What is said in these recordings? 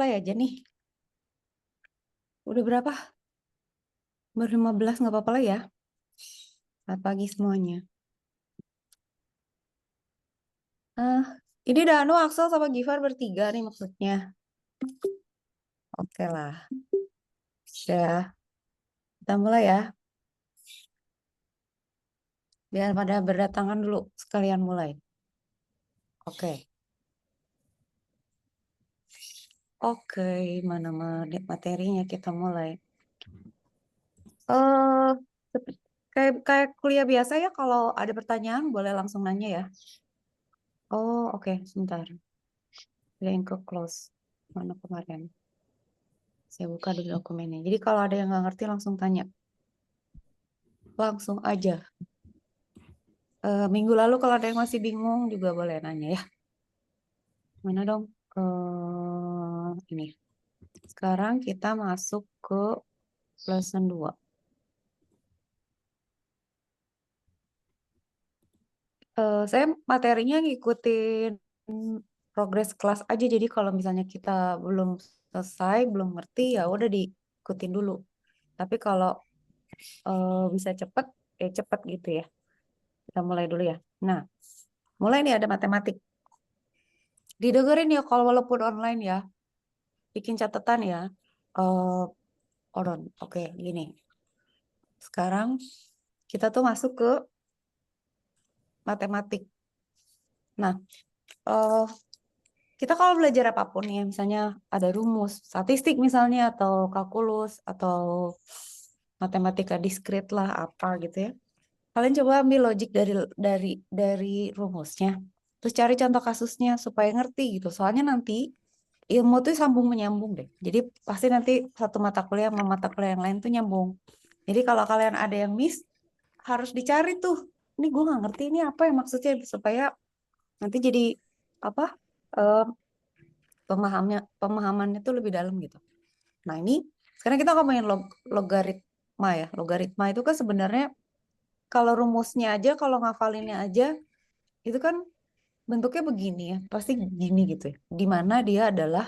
mulai aja nih. Udah berapa? Baru 15, nggak apa-apa lah ya. Selamat pagi semuanya. Ini Danu, Axel, sama Givar bertiga nih maksudnya. Oke lah. Sudah. Kita mulai ya. Biar pada berdatangan dulu. Sekalian mulai. Oke. Oke, mana materinya kita mulai. Eh, kayak kuliah biasa ya, kalau ada pertanyaan boleh langsung nanya ya. Oh, oke, sebentar. Yang ke close. Mana kemarin? Saya buka dulu dokumennya. Jadi kalau ada yang nggak ngerti langsung tanya. Langsung aja. Minggu lalu kalau ada yang masih bingung juga boleh nanya ya. Mana dong? Ini. Sekarang kita masuk ke lesson 2. Saya materinya ngikutin progres kelas aja. Jadi kalau misalnya kita belum selesai, belum ngerti, ya udah diikutin dulu. Tapi kalau bisa cepet, cepet gitu ya. Kita mulai dulu ya. Nah, mulai nih ada matematik. Didengerin ya kalau walaupun online ya. Bikin catatan ya. Hold on. Oke, gini. Sekarang kita tuh masuk ke matematik. Nah, eh, kita kalau belajar apapun ya, misalnya ada rumus, statistik misalnya, atau kalkulus, atau matematika diskrit lah, apa gitu ya. Kalian coba ambil logik dari rumusnya. Terus cari contoh kasusnya supaya ngerti gitu. Soalnya nanti ilmu tuh sambung menyambung deh. Jadi pasti nanti satu mata kuliah sama mata kuliah yang lain tuh nyambung. Jadi kalau kalian ada yang miss, harus dicari tuh. Ini gue nggak ngerti ini apa yang maksudnya supaya nanti jadi apa eh, pemahamannya tuh lebih dalam gitu. Nah ini sekarang kita ngomongin logaritma ya. Logaritma itu kan sebenarnya kalau rumusnya aja, kalau ngafalinnya aja, itu kan bentuknya begini ya, pasti gini gitu ya. Di mana dia adalah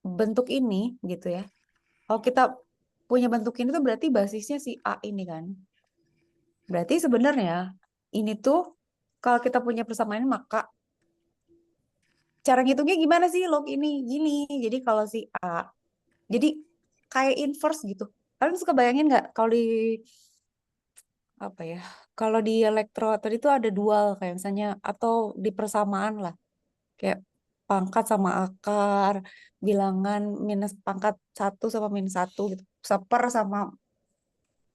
bentuk ini gitu ya. Kalau kita punya bentuk ini tuh berarti basisnya si A ini kan. Berarti sebenarnya ini tuh kalau kita punya persamaan maka cara ngitungnya gimana sih log ini gini. Jadi kalau si A, jadi kayak inverse gitu. Kalian suka bayangin nggak kalau di apa ya? Kalau di elektrometer itu ada dual kayak misalnya atau di persamaan lah. Kayak pangkat sama akar, bilangan minus pangkat 1 sama -1 gitu. Seper sama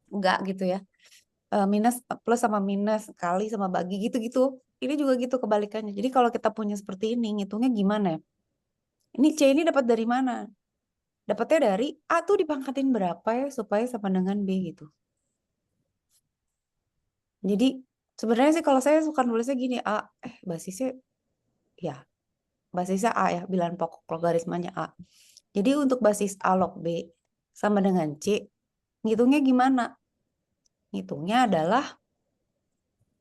enggak gitu ya. Minus plus sama minus kali sama bagi gitu-gitu. Ini juga gitu kebalikannya. Jadi kalau kita punya seperti ini, ngitungnya gimana ya? Ini C ini dapat dari mana? Dapatnya dari A tuh dipangkatin berapa ya supaya sama dengan B gitu. Jadi sebenarnya sih kalau saya suka nulisnya gini, basisnya ya, basisnya A ya, bilangan pokok logaritmanya A. Jadi untuk basis A log B sama dengan C, ngitungnya gimana? Ngitungnya adalah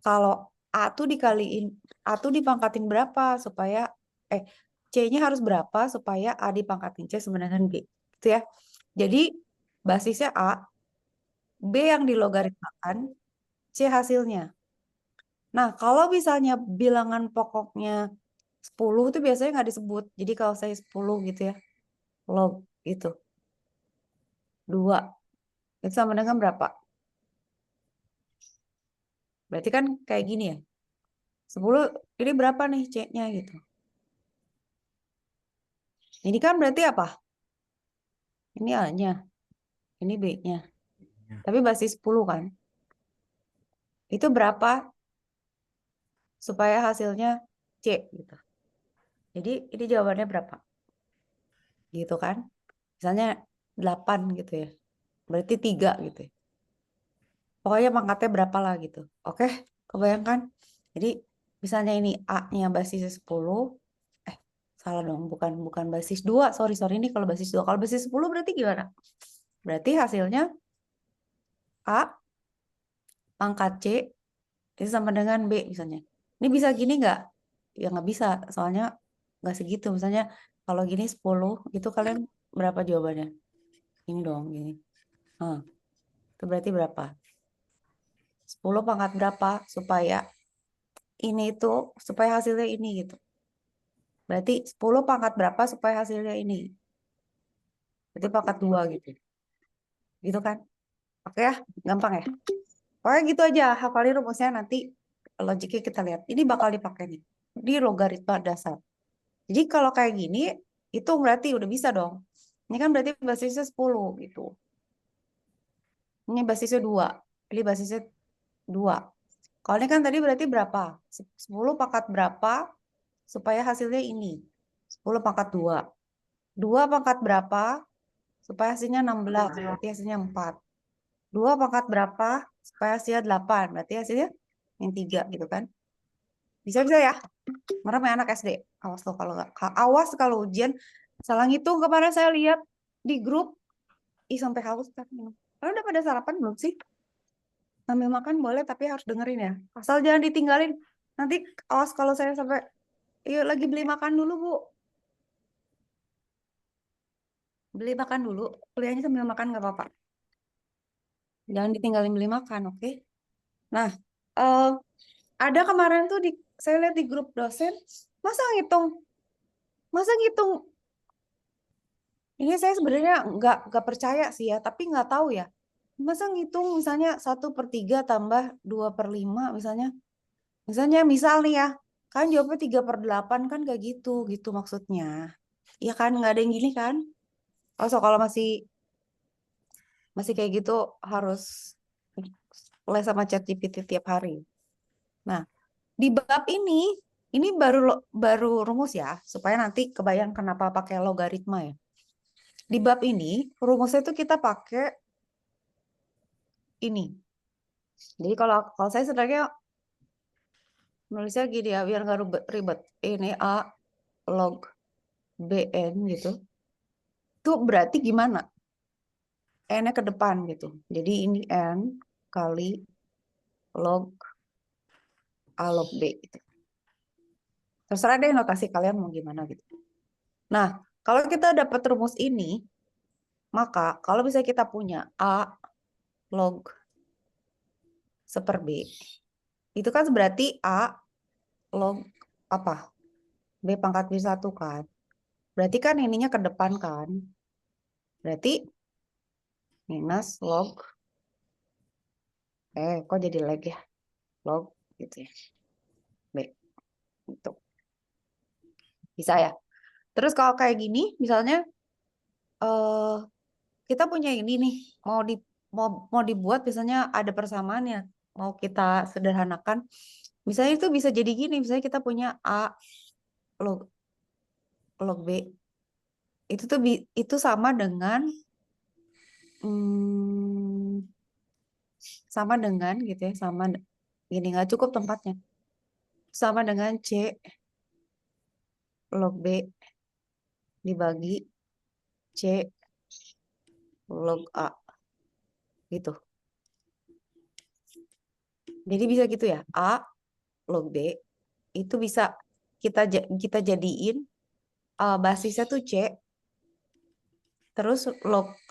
kalau A tuh dikaliin, A tuh dipangkatin berapa supaya, C-nya harus berapa supaya A dipangkatin C sama dengan B. Gitu ya. Jadi basisnya A, B yang dilogaritmakan, C hasilnya. Nah, kalau misalnya bilangan pokoknya 10 itu biasanya nggak disebut. Jadi kalau saya 10 gitu ya, log itu 2. Itu sama dengan berapa? Berarti kan kayak gini ya. 10 ini berapa nih C-nya gitu. Ini kan berarti apa? Ini A-nya, ini B-nya. Tapi basis 10 kan. Itu berapa supaya hasilnya C gitu. Jadi ini jawabannya berapa? Gitu kan. Misalnya 8 gitu ya. Berarti 3 gitu ya. Pokoknya pangkatnya berapa lah gitu. Oke, kebayangkan? Jadi misalnya ini A-nya basis 10, salah dong, bukan basis 2. Sorry ini kalau basis 2. Kalau basis 10 berarti gimana? Berarti hasilnya A pangkat C itu sama dengan B misalnya. Ini bisa gini nggak? Ya nggak bisa, soalnya nggak segitu. Misalnya Kalau gini 10, itu kalian berapa jawabannya? Ini dong, gini. Itu berarti berapa? 10 pangkat berapa supaya ini itu, supaya hasilnya ini gitu. Berarti 10 pangkat berapa supaya hasilnya ini? Berarti pangkat 2 gitu. Gitu kan? Oke ya, gampang ya. Pokoknya gitu aja, hafalin rumusnya nanti logiknya kita lihat. Ini bakal dipakai nih di logaritma dasar. Jadi kalau kayak gini, itu berarti udah bisa dong. Ini kan berarti basisnya 10 gitu. Ini basisnya 2. Ini basisnya 2. Kalau ini kan tadi berarti berapa? 10 pangkat berapa supaya hasilnya ini? 10 pangkat 2. 2 pangkat berapa supaya hasilnya 16? Berarti hasilnya 4. 2 pangkat berapa supaya hasilnya 8? Berarti hasilnya yang 3 gitu kan? Bisa-bisa ya? Merem ya anak SD. Awas loh kalau nggak. Awas kalau ujian. Salah ngitung kemarin saya lihat di grup. Ih sampai haus kan. Kalian udah pada sarapan belum sih? Sambil makan boleh tapi harus dengerin ya. Asal jangan ditinggalin. Nanti awas kalau saya sampai, yuk lagi beli makan dulu Bu. Beli makan dulu. Kuliahnya sambil makan nggak apa-apa. Jangan ditinggalin beli makan, oke? Nah, eh, ada kemarin tuh saya lihat di grup dosen, masa ngitung, masa ngitung. Ini saya sebenarnya nggak percaya sih ya, tapi nggak tahu ya. Masa ngitung misalnya 1/3 tambah 2/5 misalnya. Misal nih ya, kan jawabnya 3/8 kan gak gitu, gitu maksudnya. Ya kan, nggak ada yang gini kan? Kalau masih kayak gitu harus les sama ChatGPT tiap hari. Nah, di bab ini baru rumus ya, supaya nanti kebayang kenapa pakai logaritma ya. Di bab ini, rumusnya itu kita pakai ini. Jadi kalau saya sebenarnya nulisnya gini ya, biar nggak ribet. Ini A log BN gitu. Itu berarti gimana? N-nya ke depan gitu. Jadi ini N kali log A log B gitu. Terserah deh notasi kalian mau gimana gitu. Nah, kalau kita dapat rumus ini, maka kalau bisa kita punya A log 1/B, itu kan berarti A log apa? B pangkat B1 kan. Berarti kan ininya ke depan kan. Berarti minus log, kok jadi lag ya? Log gitu ya. B, gitu. Bisa ya? Terus kalau kayak gini, misalnya eh kita punya ini nih, mau di mau dibuat misalnya ada persamaannya, mau kita sederhanakan. Misalnya itu bisa jadi gini, misalnya kita punya A log B. Itu sama dengan hmm, sama dengan gitu ya, sama gini nggak cukup tempatnya. Sama dengan C log B dibagi C log A gitu. Jadi bisa gitu ya. A log B itu bisa kita jadiin basisnya tuh C, terus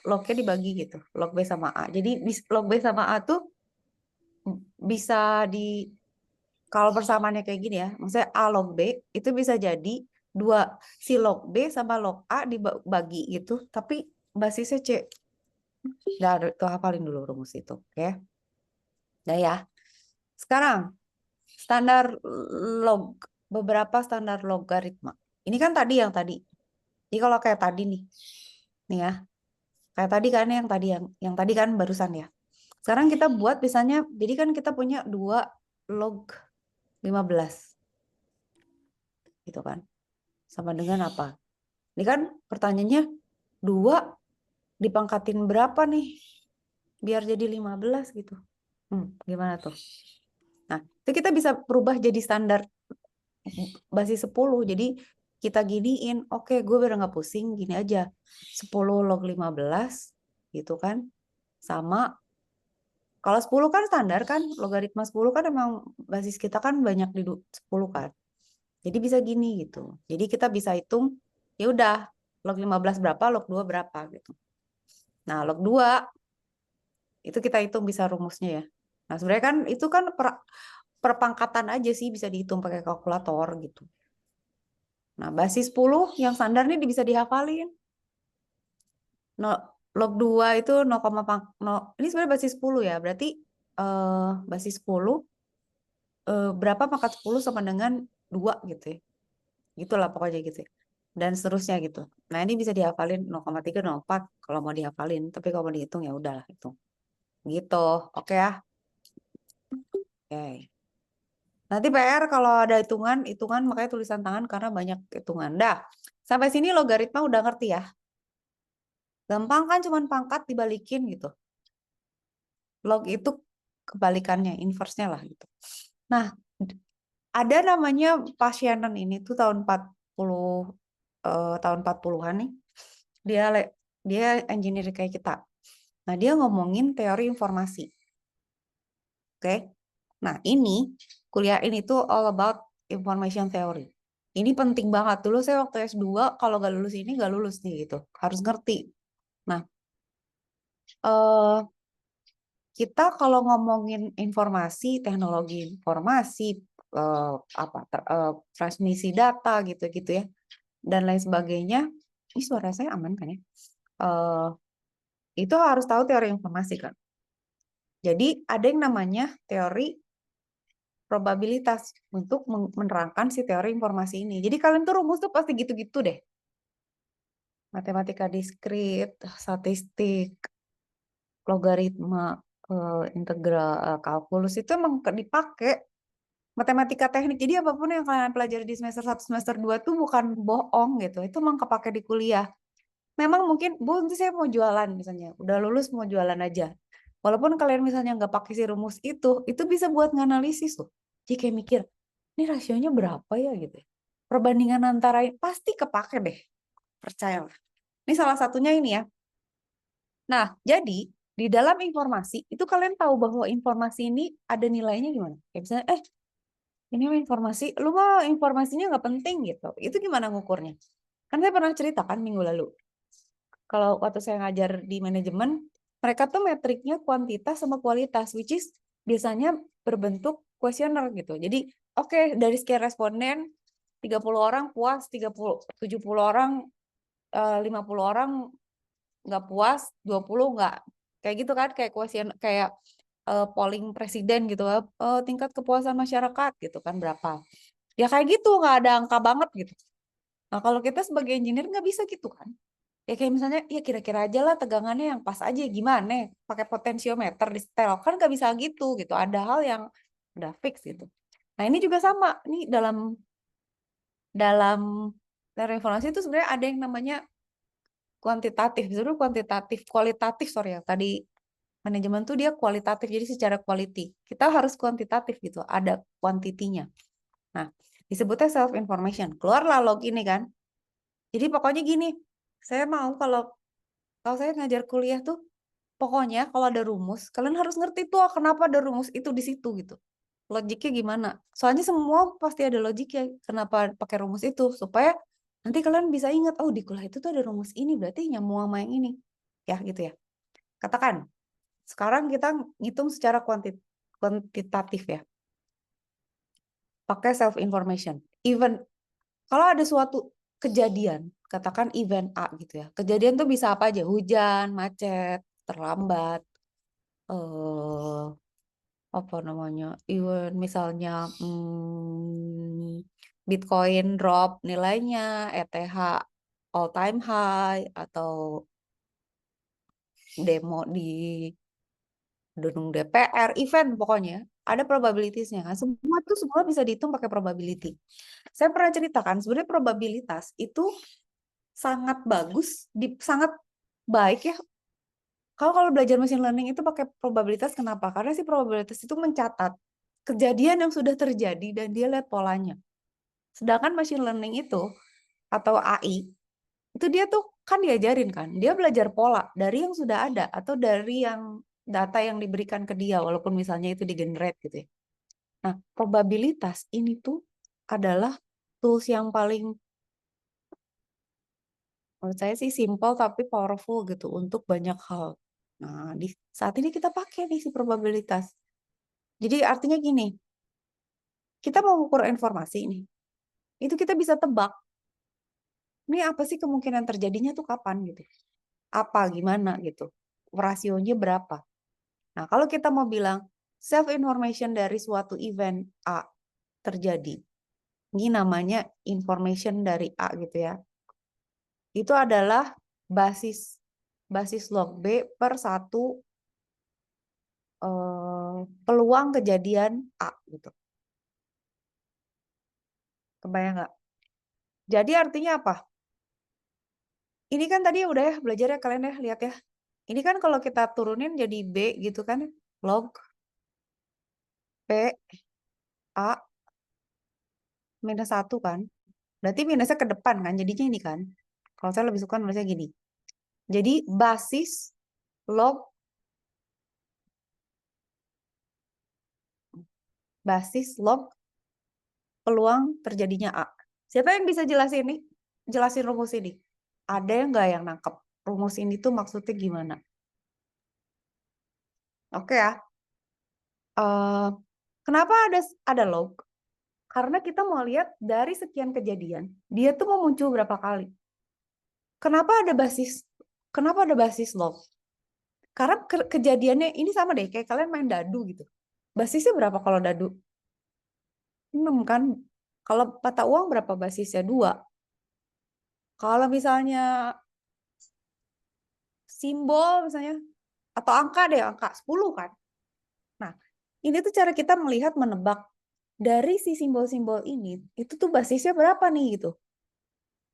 lognya dibagi gitu. Log B sama A. Jadi log B sama A tuh bisa kalau persamaannya kayak gini ya, maksudnya A log B itu bisa jadi si log B sama log A dibagi gitu, tapi basisnya C. Nah, tuh hafalin dulu rumus itu, oke? Nah ya, sekarang standar beberapa standar logaritma. Ini kan tadi yang tadi. Jadi kalau kayak tadi nih ya, kayak tadi kan yang tadi kan barusan ya. Sekarang kita buat misalnya, jadi kan kita punya 2 log 15. Gitu kan. Sama dengan apa? Ini kan pertanyaannya 2 dipangkatin berapa nih? Biar jadi 15 gitu. Gimana tuh? Nah, itu kita bisa berubah jadi standar basis 10. Jadi kita giniin, oke gue biar nggak pusing, gini aja. 10 log 15 gitu kan. Sama, kalau 10 kan standar kan, logaritma 10 kan emang basis kita kan banyak di 10 kan. Jadi bisa gini gitu. Jadi kita bisa hitung Ya udah, log 15 berapa, log 2 berapa gitu. Nah, log 2 itu kita hitung bisa rumusnya ya. Nah, sebenarnya kan itu kan perpangkatan aja sih, bisa dihitung pakai kalkulator gitu. Nah, basis 10 yang standar nih bisa dihafalin. No, log 2 itu 0, ini sebenarnya basis 10 ya. Berarti basis 10 berapa pangkat 10 sama dengan 2 gitu ya. Gitulah pokoknya gitu ya. Dan seterusnya gitu. Nah, ini bisa dihafalin 0,3, 0,4 kalau mau dihafalin. Tapi kalau mau dihitung ya udahlah itu. Gitu. Oke ya. Oke. Nanti PR kalau ada hitungan makanya tulisan tangan karena banyak hitungan. Dah. Sampai sini logaritma udah ngerti ya. Gampang kan cuman pangkat dibalikin gitu. Log itu kebalikannya, inverse-nya lah gitu. Nah, ada namanya Pak Shannon ini tuh tahun 40-an nih. Dia engineer kayak kita. Nah, dia ngomongin teori informasi. Oke. Nah, ini kuliah ini tuh all about information theory. Ini penting banget. Dulu saya waktu S2 kalau gak lulus ini gak lulus nih gitu. Harus ngerti. Nah, eh kita kalau ngomongin informasi, teknologi informasi, transmisi data gitu-gitu ya, dan lain sebagainya. Ini suara saya aman kan ya? Eh, itu harus tahu teori informasi kan. Jadi ada yang namanya teori probabilitas untuk menerangkan si teori informasi ini. Jadi kalian tuh rumus tuh pasti gitu-gitu deh. Matematika diskrit, statistik, logaritma, integral, kalkulus itu emang dipakai matematika teknik. Jadi apapun yang kalian pelajari di semester 1, semester 2 tuh bukan bohong gitu. Itu emang kepake di kuliah. Memang mungkin, Bu, nanti saya mau jualan misalnya. Udah lulus mau jualan aja. Walaupun kalian misalnya nggak pakai si rumus itu bisa buat nganalisis tuh. Jadi kayak mikir, ini rasionya berapa ya gitu. Perbandingan antara pasti kepake deh. Percayalah. Ini salah satunya ini ya. Nah, jadi di dalam informasi itu kalian tahu bahwa informasi ini ada nilainya gimana? Kayak misalnya, ini informasi, lu mah informasinya nggak penting gitu. Itu gimana ngukurnya? Kan saya pernah cerita kan minggu lalu. Kalau waktu saya ngajar di manajemen, mereka tuh metriknya kuantitas sama kualitas, which is biasanya berbentuk kuesioner gitu. Jadi, oke, dari sekian responden, 30 orang puas, 70 orang, 50 orang nggak puas, 20 nggak. Kayak gitu kan, kayak kuesioner, kayak polling presiden gitu, tingkat kepuasan masyarakat gitu kan berapa. Ya kayak gitu, nggak ada angka banget gitu. Nah, kalau kita sebagai engineer nggak bisa gitu kan. Ya kayak misalnya, ya kira-kira aja lah tegangannya yang pas aja gimana, pakai potentiometer di setel. Kan nggak bisa gitu. Ada hal yang udah fix gitu. Nah, ini juga sama. Nih dalam teori informasi itu sebenarnya ada yang namanya kuantitatif. Sebenarnya kualitatif, sorry ya. Tadi manajemen tuh dia kualitatif, jadi secara quality. Kita harus kuantitatif gitu, ada kuantitinya. Nah, disebutnya self information. Keluarlah log ini kan. Jadi pokoknya gini, saya mau kalau saya ngajar kuliah tuh, pokoknya kalau ada rumus, kalian harus ngerti tuh kenapa ada rumus itu di situ gitu. Logiknya gimana? Soalnya semua pasti ada logiknya. Kenapa pakai rumus itu? Supaya nanti kalian bisa ingat, oh di kuliah itu tuh ada rumus ini, berarti nyambung sama yang ini. Ya gitu ya. Katakan, sekarang kita ngitung secara kuantitatif ya. Pakai self information. Even kalau ada suatu kejadian, katakan event A gitu ya. Kejadian tuh bisa apa aja? Hujan, macet, terlambat, eh apa namanya? Event misalnya Bitcoin drop nilainya, ETH all time high atau demo di gedung DPR, event pokoknya ada probabilitiesnya kan. Semua bisa dihitung pakai probability. Saya pernah ceritakan sebenarnya probabilitas itu sangat bagus, sangat baik ya. Kalau belajar machine learning itu pakai probabilitas, kenapa? Karena si probabilitas itu mencatat kejadian yang sudah terjadi dan dia lihat polanya. Sedangkan machine learning itu atau AI itu dia tuh kan diajarin kan, dia belajar pola dari yang sudah ada atau dari yang data yang diberikan ke dia, walaupun misalnya itu di-generate gitu ya. Nah, probabilitas ini tuh adalah tools yang paling Menurut saya sih simple tapi powerful gitu untuk banyak hal. Nah, di saat ini kita pakai nih si probabilitas. Jadi artinya gini, kita mau mengukur informasi nih. Itu kita bisa tebak, ini apa sih kemungkinan terjadinya tuh kapan gitu. Apa, gimana gitu. Rasionya berapa. Nah, kalau kita mau bilang self information dari suatu event A terjadi. Ini namanya information dari A gitu ya. Itu adalah basis log B per satu peluang kejadian A gitu. Kebayang nggak? Jadi artinya apa? Ini kan tadi udah ya belajar ya kalian ya lihat ya. Ini kan kalau kita turunin jadi B gitu kan, log P A minus 1 kan. Berarti minusnya ke depan kan, jadinya ini kan. Kalau saya lebih suka nulisnya gini. Jadi basis log peluang terjadinya A. Siapa yang bisa jelasin nih? Jelasin rumus ini. Ada yang nggak yang nangkep? Rumus ini tuh maksudnya gimana? Oke ya. Eh, kenapa ada log? Karena kita mau lihat dari sekian kejadian, dia tuh mau muncul berapa kali. Kenapa ada basis log? Karena kejadiannya ini sama deh, kayak kalian main dadu gitu. Basisnya berapa kalau dadu? 6 kan? Kalau mata uang berapa basisnya? 2. Kalau misalnya simbol misalnya, atau angka deh, angka 10 kan? Nah, ini tuh cara kita melihat, menebak dari si simbol-simbol ini, itu tuh basisnya berapa nih gitu.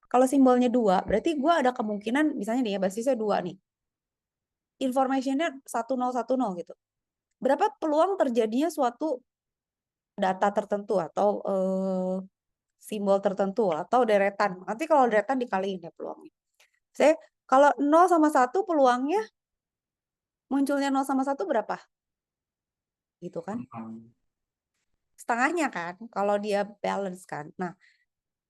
Kalau simbolnya 2, berarti gue ada kemungkinan, misalnya nih ya, basisnya 2 nih. Informationnya 1010 gitu. Berapa peluang terjadinya suatu data tertentu atau simbol tertentu atau deretan. Nanti kalau deretan dikaliin ya peluangnya. Saya kalau 0 sama 1 peluangnya munculnya 0 sama 1 berapa? Gitu kan? Setengahnya kan kalau dia balance kan. Nah,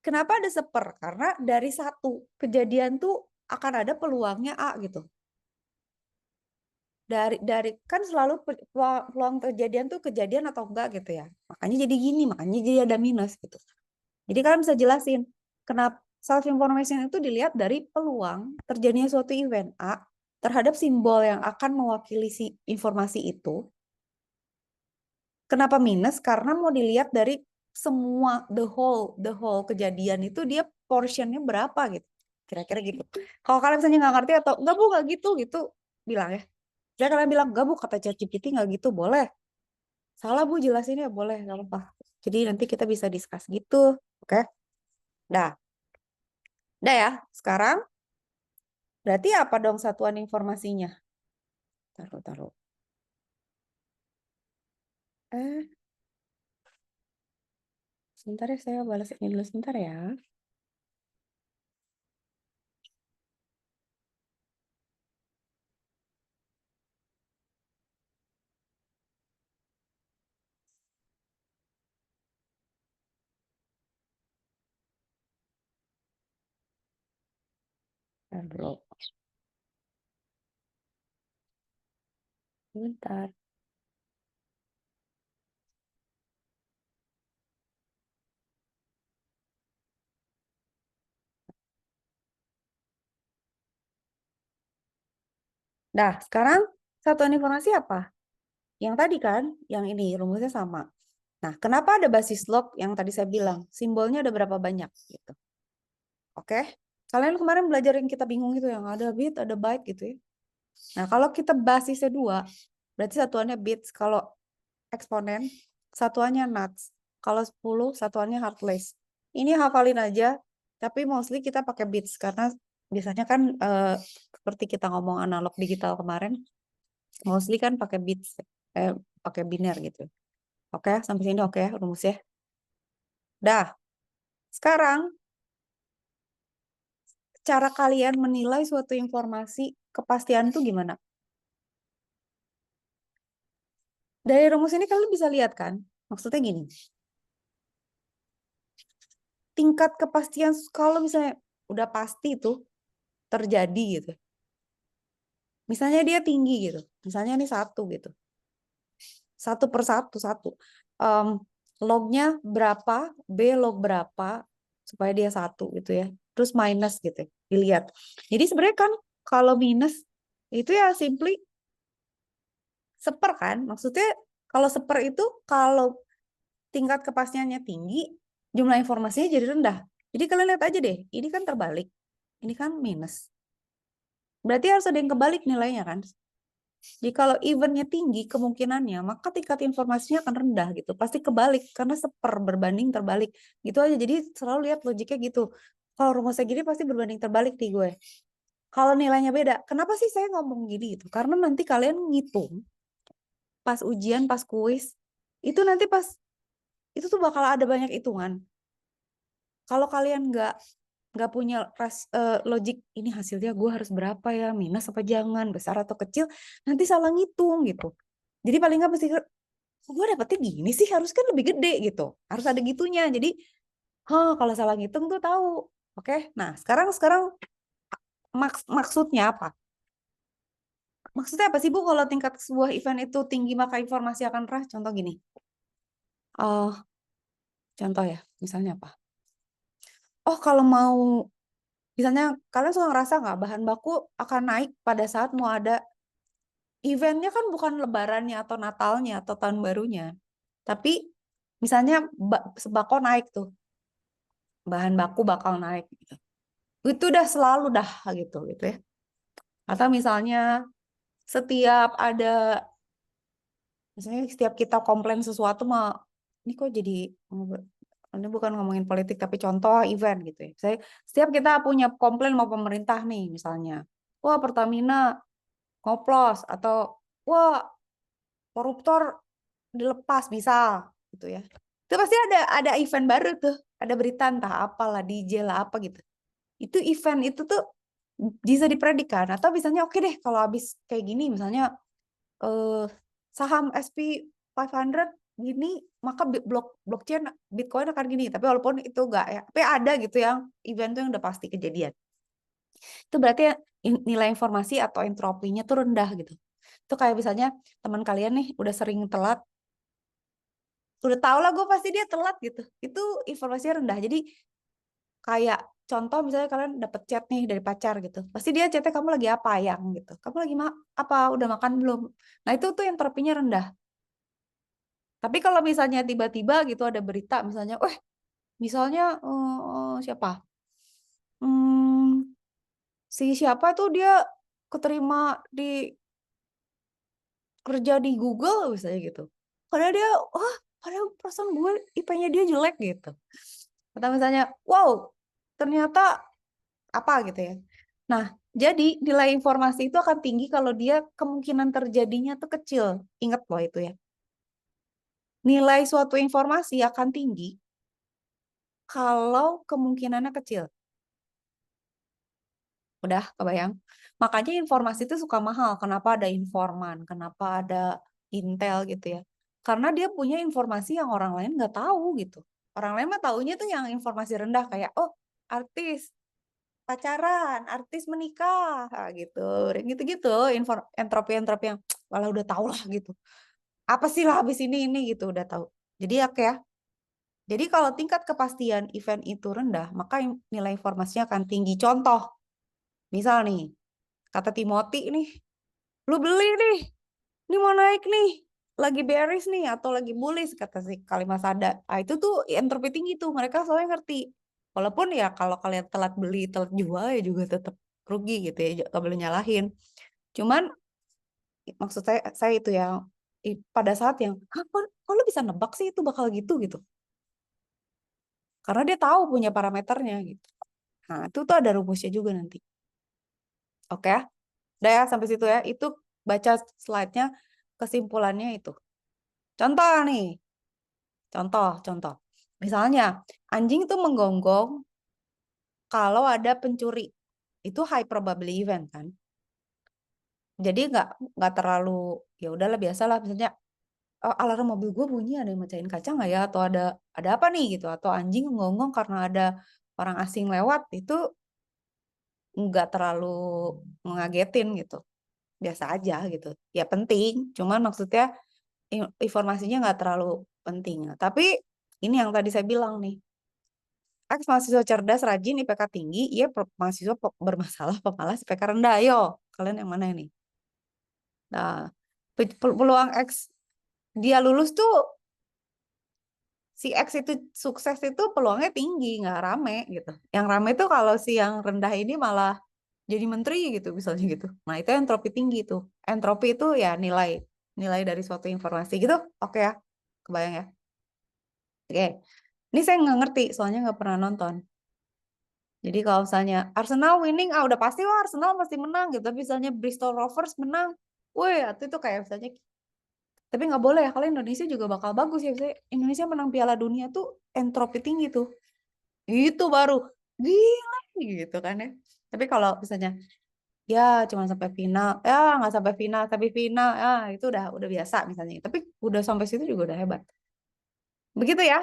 kenapa ada seper? Karena dari satu kejadian tuh akan ada peluangnya A gitu. Dari kan selalu peluang kejadian tuh kejadian atau enggak gitu ya. Makanya jadi gini, makanya jadi ada minus gitu. Jadi kalian bisa jelasin kenapa self information itu dilihat dari peluang terjadinya suatu event A terhadap simbol yang akan mewakili si informasi itu. Kenapa minus? Karena mau dilihat dari semua the whole kejadian itu dia portionnya berapa gitu. Kira-kira gitu. Kalau kalian misalnya nggak ngerti atau enggak bu nggak gitu bilang ya. Saya kalian bilang enggak bu kata ChatGPT nggak gitu boleh. Salah bu jelasinnya boleh nggak apa-apa. Jadi nanti kita bisa discuss gitu. Oke. Dah. Dah ya. Sekarang berarti apa dong satuan informasinya? Taruh. Eh, sebentar ya saya balas ini dulu sebentar ya. Taruh. Sebentar. Nah, sekarang satuan informasi apa? Yang tadi kan, yang ini rumusnya sama. Nah, kenapa ada basis log yang tadi saya bilang? Simbolnya ada berapa banyak gitu. Oke? Kalian kemarin belajar yang kita bingung itu yang ada bit, ada byte gitu ya. Nah, kalau kita basisnya 2, berarti satuannya bits. Kalau eksponen, satuannya nuts. Kalau 10, satuannya heartless. Ini hafalin aja, tapi mostly kita pakai bits karena biasanya kan seperti kita ngomong analog digital kemarin, mostly kan pakai bits, pakai biner gitu. Oke, sampai sini oke rumusnya. Dah, sekarang cara kalian menilai suatu informasi kepastian itu gimana? Dari rumus ini kalian bisa lihat kan? Maksudnya gini, tingkat kepastian kalau misalnya udah pasti itu terjadi gitu. Misalnya dia tinggi gitu. Misalnya ini 1 gitu. 1/1. Lognya berapa, B log berapa, supaya dia 1 gitu ya. Terus minus gitu, dilihat. Jadi sebenarnya kan kalau minus itu ya simply seper kan. Maksudnya kalau seper itu kalau tingkat kepastiannya tinggi, jumlah informasinya jadi rendah. Jadi kalian lihat aja deh, ini kan terbalik. Ini kan minus. Berarti harus ada yang kebalik nilainya kan. Jadi kalau eventnya tinggi kemungkinannya, maka tingkat informasinya akan rendah gitu. Pasti kebalik karena seper berbanding terbalik. Gitu aja. Jadi selalu lihat logiknya gitu. Kalau rumusnya gini pasti berbanding terbalik nih gue. Kalau nilainya beda, kenapa sih saya ngomong gini gitu? Karena nanti kalian ngitung pas ujian, pas kuis, itu nanti pas itu tuh bakal ada banyak hitungan. Kalau kalian nggak punya logik ini hasilnya gue harus berapa ya, minus apa jangan, besar atau kecil, nanti salah ngitung gitu. Jadi paling nggak pasti gue dapetnya gini sih, harus kan lebih gede gitu, harus ada gitunya. Jadi kalau salah ngitung tuh tahu. Oke, nah sekarang maksudnya apa? Maksudnya apa sih Bu kalau tingkat sebuah event itu tinggi maka informasi akan rendah? Contoh gini. Oh, contoh ya, misalnya apa? Oh, kalau mau misalnya kalian suka ngerasa nggak bahan baku akan naik pada saat mau ada eventnya, kan bukan lebarannya atau Natalnya atau tahun barunya. Tapi misalnya sembako naik tuh, bahan baku bakal naik gitu. Itu udah selalu dah gitu ya. Atau misalnya setiap ada misalnya setiap kita komplain sesuatu mah ini kok jadi ini bukan ngomongin politik tapi contoh event gitu ya. Saya setiap kita punya komplain mau pemerintah nih misalnya, wah Pertamina ngoplos atau wah koruptor dilepas misal gitu ya. Itu pasti ada event baru tuh, ada berita entah apalah DJ lah apa gitu. Itu event itu tuh bisa dipredikan atau misalnya oke deh kalau habis kayak gini misalnya saham SP 500 gini maka blockchain Bitcoin akan gini, tapi walaupun itu enggak ya, tapi ada gitu yang event tuh yang udah pasti kejadian. Itu berarti nilai informasi atau entropinya tuh rendah gitu. Itu kayak misalnya teman kalian nih udah sering telat, udah tau lah gue pasti dia telat gitu. Itu informasinya rendah. Jadi kayak contoh misalnya kalian dapet chat nih dari pacar gitu. Pasti dia chatnya kamu lagi apa yang gitu. Kamu lagi apa? Udah makan belum? Nah itu tuh entropinya rendah. Tapi kalau misalnya tiba-tiba gitu ada berita misalnya, misalnya siapa? Hmm, si siapa tuh dia keterima di kerja di Google misalnya gitu. Padahal dia, padahal perasaan gue IP-nya dia jelek gitu. Atau misalnya, wow, ternyata apa gitu ya. Nah, jadi nilai informasi itu akan tinggi kalau dia kemungkinan terjadinya tuh kecil. Ingat loh itu ya. Nilai suatu informasi akan tinggi kalau kemungkinannya kecil. Udah kebayang? Makanya informasi itu suka mahal. Kenapa ada informan? Kenapa ada intel gitu ya? Karena dia punya informasi yang orang lain nggak tahu gitu. Orang lain mah taunya tuh yang informasi rendah kayak, oh artis pacaran, artis menikah, gitu. Gitu-gitu, entropi-entropi yang walah udah tahu lah gitu. Apa sih lah habis ini gitu udah tahu. Jadi ya. Jadi kalau tingkat kepastian event itu rendah, maka nilai informasinya akan tinggi. Contoh, misal nih, kata Timothy nih, lu beli nih, ini mau naik nih, lagi bearish nih, atau lagi bullish, kata si Kalimat Sada. Ah, itu tuh entropi tinggi tuh, mereka soalnya ngerti. Walaupun ya kalau kalian telat beli, telat jual ya juga tetap rugi gitu ya, gak boleh nyalahin. Cuman maksud saya itu ya, pada saat yang, kok lu bisa nebak sih itu bakal gitu. Karena dia tahu punya parameternya gitu. Nah, itu tuh ada rumusnya juga nanti. Oke, udah ya sampai situ ya. Itu baca slide-nya, kesimpulannya itu. Contoh nih, contoh. Misalnya, anjing itu menggonggong kalau ada pencuri. Itu high probability event kan. Jadi nggak terlalu ya udahlah biasalah misalnya alarm mobil gue bunyi ada yang mecahin kaca nggak ya atau ada apa nih gitu atau anjing menggonggong karena ada orang asing lewat itu nggak terlalu mengagetin gitu, biasa aja gitu. Ya penting, cuman maksudnya informasinya nggak terlalu penting. Tapi ini yang tadi saya bilang nih, X mahasiswa cerdas, rajin, IPK tinggi, ia mahasiswa bermasalah, pemalas, IPK rendah. Ayo, kalian yang mana ini? Nah, peluang X dia lulus tuh, si X itu sukses itu peluangnya tinggi, nggak rame gitu. Yang rame itu kalau si yang rendah ini malah jadi menteri gitu, misalnya gitu. Nah, itu entropi tinggi tuh. Entropi itu ya nilai nilai dari suatu informasi gitu. Oke ya, kebayang ya. Oke, ini saya nggak ngerti, soalnya nggak pernah nonton. Jadi kalau misalnya Arsenal winning, udah pasti wah Arsenal pasti menang gitu. Tapi misalnya Bristol Rovers menang, wih itu kayak misalnya. Tapi nggak boleh ya, kalau Indonesia juga bakal bagus ya. Misalnya Indonesia menang Piala Dunia tuh entropi tinggi tuh. Itu baru gila gitu kan ya. Tapi kalau misalnya ya cuma sampai final, ya nggak sampai final, tapi final, ya itu udah biasa misalnya. Tapi udah sampai situ juga udah hebat. Begitu ya.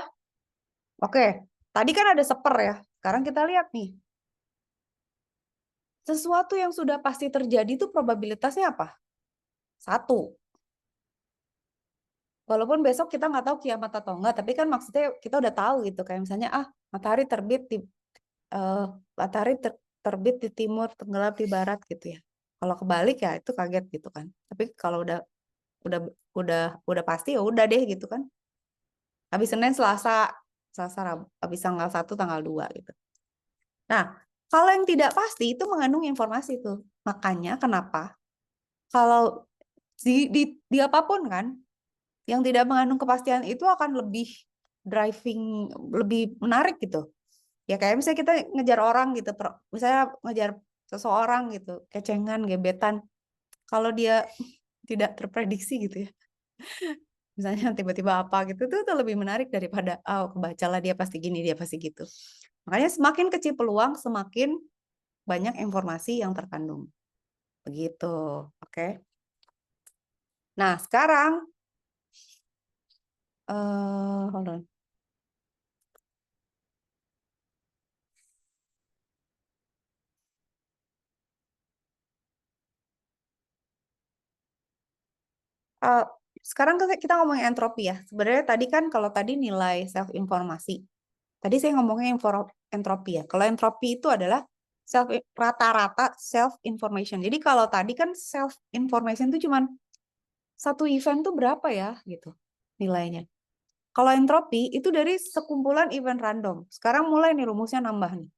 Oke, tadi kan ada seper ya. Sekarang kita lihat nih. Sesuatu yang sudah pasti terjadi itu probabilitasnya apa? 1. Walaupun besok kita nggak tahu kiamat atau enggak, tapi kan maksudnya kita udah tahu gitu. Kayak misalnya, matahari terbit di eh, matahari terbit di timur, tenggelam di barat gitu ya. Kalau kebalik ya itu kaget gitu kan. Tapi kalau udah udah udah pasti ya udah deh gitu kan. Habis Senin, Selasa, Selasa, Rabu, habis tanggal 1, tanggal 2 gitu. Nah, kalau yang tidak pasti itu mengandung informasi itu. Makanya kenapa kalau di apapun kan yang tidak mengandung kepastian itu akan lebih driving, lebih menarik gitu. Ya kayak misalnya kita ngejar orang gitu, misalnya ngejar seseorang gitu, kecengan, gebetan. Kalau dia tidak terprediksi gitu ya, misalnya tiba-tiba apa gitu, tuh lebih menarik daripada kebacalah dia pasti gini, dia pasti gitu. Makanya semakin kecil peluang, semakin banyak informasi yang terkandung. Begitu, oke? Nah sekarang, hold on. Uh, Sekarang kita ngomongin entropi ya. Sebenarnya tadi kan kalau tadi nilai self informasi. Tadi saya ngomongin entropi ya. Kalau entropi itu adalah rata-rata self information. Jadi kalau tadi kan self information itu cuman satu event tuh berapa ya gitu nilainya. Kalau entropi itu dari sekumpulan event random. Sekarang mulai nih rumusnya nambah nih.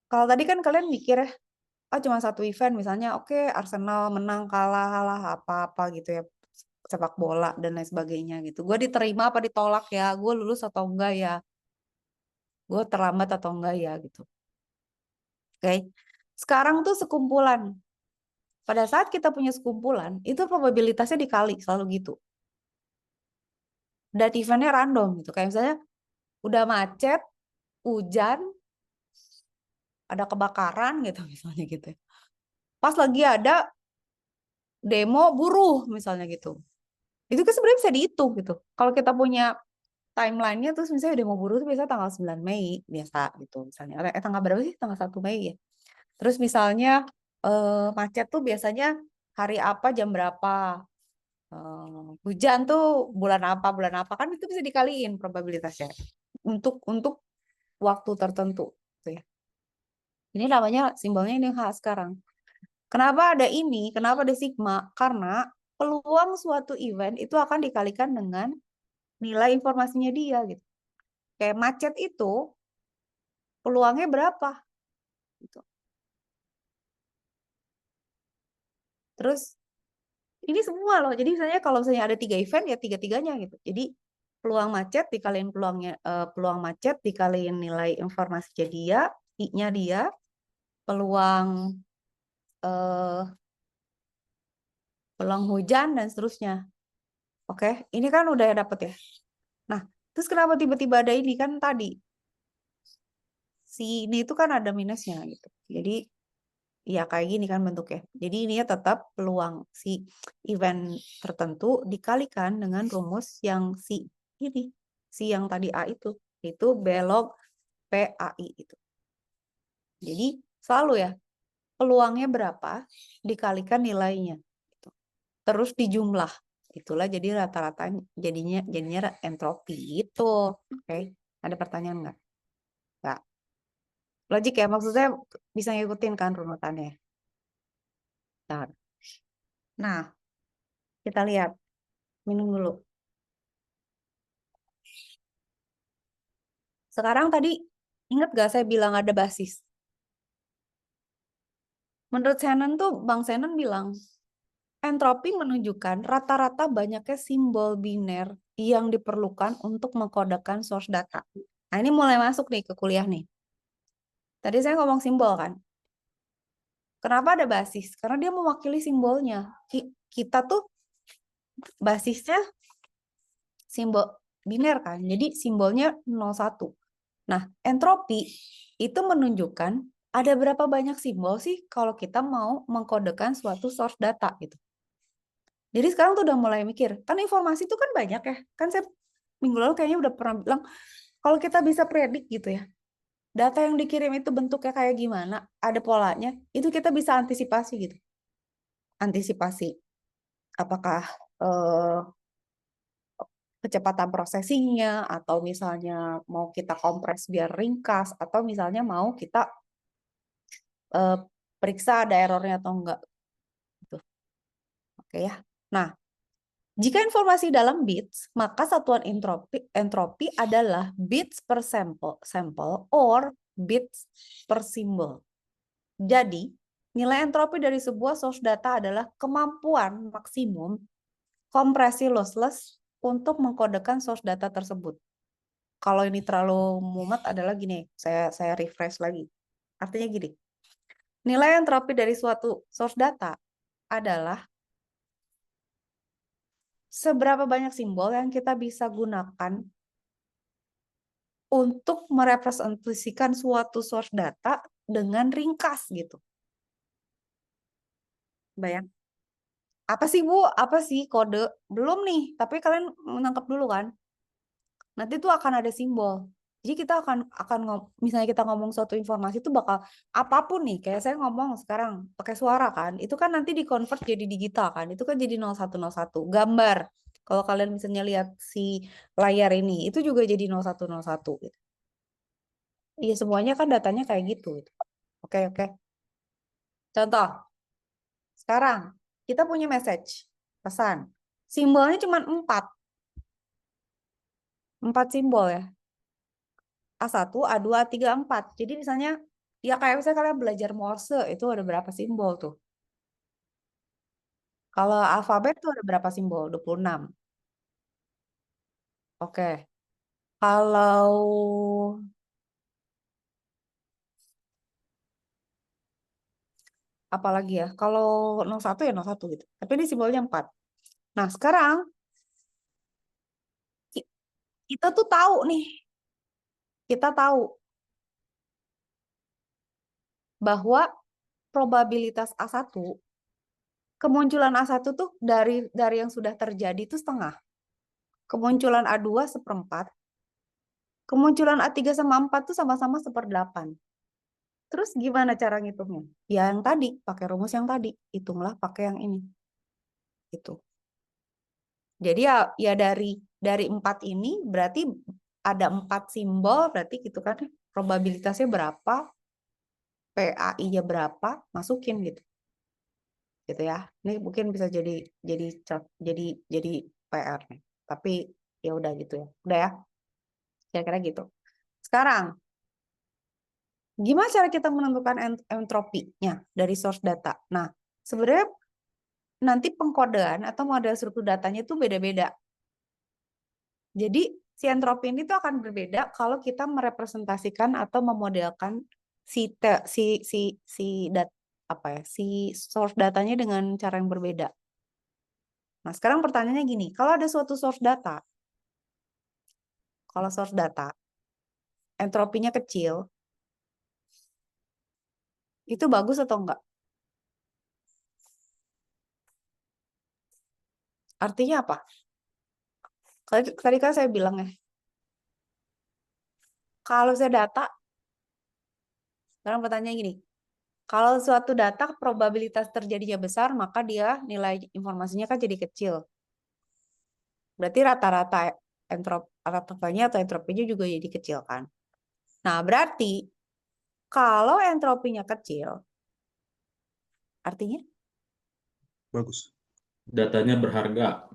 Kalau tadi kan kalian mikir ya, cuma satu event misalnya, oke Arsenal menang kalah apa-apa gitu ya, sepak bola dan lain sebagainya gitu. Gue diterima apa ditolak ya, gue lulus atau enggak ya, gue terlambat atau enggak ya gitu. Oke, sekarang tuh sekumpulan. Pada saat kita punya sekumpulan, itu probabilitasnya dikali selalu gitu. Dan eventnya random gitu. Kayak misalnya udah macet, hujan, ada kebakaran gitu misalnya gitu. Pas lagi ada demo buruh misalnya gitu. Itu kan sebenarnya bisa dihitung gitu. Kalau kita punya timeline-nya terus misalnya demo buruh itu biasa tanggal 9 Mei biasa gitu misalnya. Tanggal berapa sih? Tanggal 1 Mei ya. Terus misalnya macet tuh biasanya hari apa jam berapa. Hujan tuh bulan apa kan itu bisa dikaliin probabilitasnya untuk waktu tertentu gitu ya. Ini namanya simbolnya ini khas sekarang. Kenapa ada ini? Kenapa ada sigma? Karena peluang suatu event itu akan dikalikan dengan nilai informasinya dia gitu. Kayak macet itu peluangnya berapa gitu. Terus ini semua loh. Jadi misalnya kalau misalnya ada 3 event ya tiga-tiganya gitu. Jadi peluang macet dikaliin peluang macet dikaliin nilai informasinya dia, I-nya dia, peluang eh, peluang hujan dan seterusnya. Oke, ini kan udah dapet ya. Nah, terus kenapa tiba-tiba ada ini kan tadi si ini itu kan ada minusnya gitu. Jadi ya kayak gini kan bentuknya. Jadi ini ya tetap peluang si event tertentu dikalikan dengan rumus yang si ini, si yang tadi A itu belok PAI itu. Jadi Selalu ya, peluangnya berapa dikalikan nilainya. Gitu. Terus dijumlah. Itulah jadi rata-rata jadinya entropi gitu. Oke, ada pertanyaan nggak? Nggak. Logik ya, maksudnya bisa ngikutin kan runutannya. Bentar. Nah, kita lihat. Minum dulu. Sekarang tadi ingat gak saya bilang ada basis? Menurut Shannon tuh, Bang Shannon bilang, entropi menunjukkan rata-rata banyaknya simbol biner yang diperlukan untuk mengkodekan source data. Nah, ini mulai masuk nih ke kuliah nih. Tadi saya ngomong simbol kan. Kenapa ada basis? Karena dia mewakili simbolnya. Kita tuh basisnya simbol biner kan. Jadi simbolnya 01. Nah, entropi itu menunjukkan ada berapa banyak simbol sih kalau kita mau mengkodekan suatu source data gitu. Jadi sekarang tuh udah mulai mikir, kan informasi itu kan banyak ya. Kan saya minggu lalu kayaknya udah pernah bilang, kalau kita bisa predik gitu ya, data yang dikirim itu bentuknya kayak gimana, ada polanya, itu kita bisa antisipasi gitu. Antisipasi apakah kecepatan processingnya, atau misalnya mau kita kompres biar ringkas, atau misalnya mau kita periksa ada errornya atau enggak. Gitu. Oke ya. Nah, jika informasi dalam bits, maka satuan entropi adalah bits per sampel or bits per symbol. Jadi, nilai entropi dari sebuah source data adalah kemampuan maksimum kompresi lossless untuk mengkodekan source data tersebut. Kalau ini terlalu mumet adalah gini, saya refresh lagi. Artinya gini, nilai entropi dari suatu source data adalah seberapa banyak simbol yang kita bisa gunakan untuk merepresentasikan suatu source data dengan ringkas gitu. Bayang. Apa sih Bu? Apa sih kode? Belum nih, tapi kalian menangkap dulu kan. Nanti tuh akan ada simbol. Jadi kita akan misalnya kita ngomong suatu informasi itu bakal apapun nih, kayak saya ngomong sekarang pakai suara kan, itu kan nanti di-convert jadi digital kan. Itu kan jadi 0101. Gambar. Kalau kalian misalnya lihat si layar ini, itu juga jadi 0101 gitu. Iya, semuanya kan datanya kayak gitu. Oke, oke. Contoh, sekarang kita punya message, pesan. Simbolnya cuma 4. 4 simbol ya. A1, A2, A3, A4. Jadi misalnya, ya kayak misalnya kalian belajar Morse, itu ada berapa simbol tuh? Kalau alfabet tuh ada berapa simbol? 26. Oke. Kalau apalagi ya? Kalau 01 ya 01 gitu. Tapi ini simbolnya 4. Nah, sekarang kita tuh tahu nih. Kita tahu bahwa probabilitas A1, kemunculan A1 tuh dari yang sudah terjadi itu setengah. Kemunculan A2 seperempat. Kemunculan A3 sama 4 tuh sama-sama 1/8. Terus gimana cara ngitungnya? Ya yang tadi, pakai rumus yang tadi. Hitunglah pakai yang ini. Itu. Jadi ya dari 4 ini berarti ada 4 simbol, berarti gitu kan probabilitasnya berapa, PAI-nya berapa, masukin gitu. Gitu ya. Ini mungkin bisa jadi jadi PR nih. Tapi ya udah gitu ya. Udah ya. Kira-kira gitu. Sekarang, gimana cara kita menentukan entropinya dari source data? Nah, sebenarnya nanti pengkodean atau model struktur datanya itu beda-beda. Jadi si entropi ini tuh akan berbeda kalau kita merepresentasikan atau memodelkan si si si si dat apa ya si source datanya dengan cara yang berbeda. Nah, sekarang pertanyaannya gini, kalau ada suatu source data, kalau source data entropinya kecil, itu bagus atau enggak? Artinya apa? Tadi kan saya bilang ya, kalau saya data, sekarang pertanyaannya gini, Kalau suatu data probabilitas terjadinya besar, maka dia nilai informasinya kan jadi kecil. Berarti rata-rata entropinya atau entropinya juga jadi kecil kan. Nah, berarti kalau entropinya kecil, artinya? Bagus. Datanya berharga.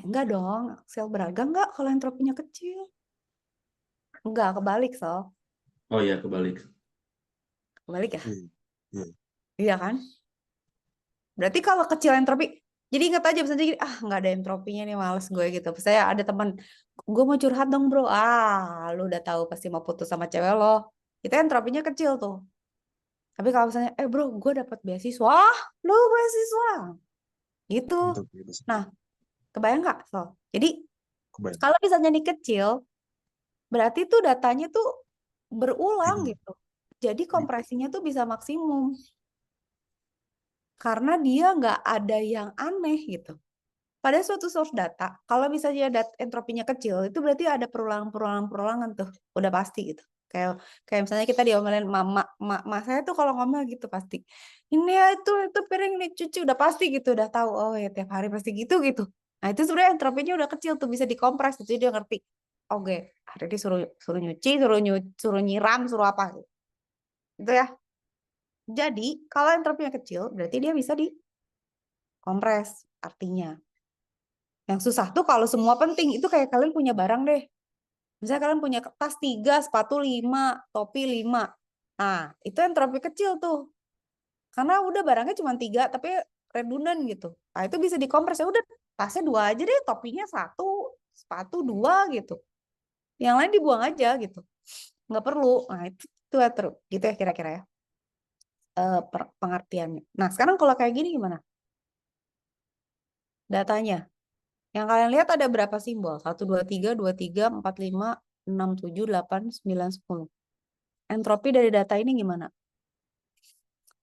Enggak dong. Sel berharga enggak kalau entropinya kecil. Enggak, kebalik, so. Oh iya, kebalik. Kebalik ya? Iya. Iya. Iya kan? Berarti kalau kecil entropi, jadi ingat aja misalnya gini, nggak ada entropinya nih, males gue gitu. Saya ada teman, gue mau curhat dong bro, lu udah tahu pasti mau putus sama cewek lo. Itu entropinya kecil tuh. Tapi kalau misalnya, bro, gue dapat beasiswa, lu beasiswa, gitu. Entropi besar. Nah, kebayang nggak? So, jadi Kebayang. kalau misalnya nih kecil, berarti tuh datanya tuh berulang Bingung. gitu. Jadi kompresinya tuh bisa maksimum. Karena dia nggak ada yang aneh gitu. Pada suatu source data, kalau misalnya entropinya kecil, itu berarti ada perulangan-perulangan tuh, udah pasti gitu. Kayak misalnya kita diomelin mama saya tuh kalau ngomel gitu pasti. Ini ya itu piring ini cuci udah pasti gitu, udah tahu. Oh ya tiap hari pasti gitu gitu. Nah itu sebenarnya entropinya udah kecil tuh, bisa dikompres gitu, dia ngerti. Oke, hari ini suruh suruh nyuci, suruh nyiram, suruh apa gitu. Gitu ya. Jadi kalau entropinya kecil, berarti dia bisa dikompres artinya. Yang susah tuh kalau semua penting. Itu kayak kalian punya barang deh. Misalnya kalian punya tas 3, sepatu 5, topi 5. Nah, itu entropi kecil tuh. Karena udah barangnya cuma 3, tapi redundant gitu. Nah, itu bisa dikompres. Ya udah, tasnya 2 aja deh, topinya 1, sepatu 2 gitu. Yang lain dibuang aja gitu. Nggak perlu. Nah, itu gitu ya kira-kira ya. Pengertiannya. Nah, sekarang kalau kayak gini gimana? Datanya. Yang kalian lihat ada berapa simbol? 1, 2, 3, 4, 5, 6, 7, 8, 9, 10. Entropi dari data ini gimana?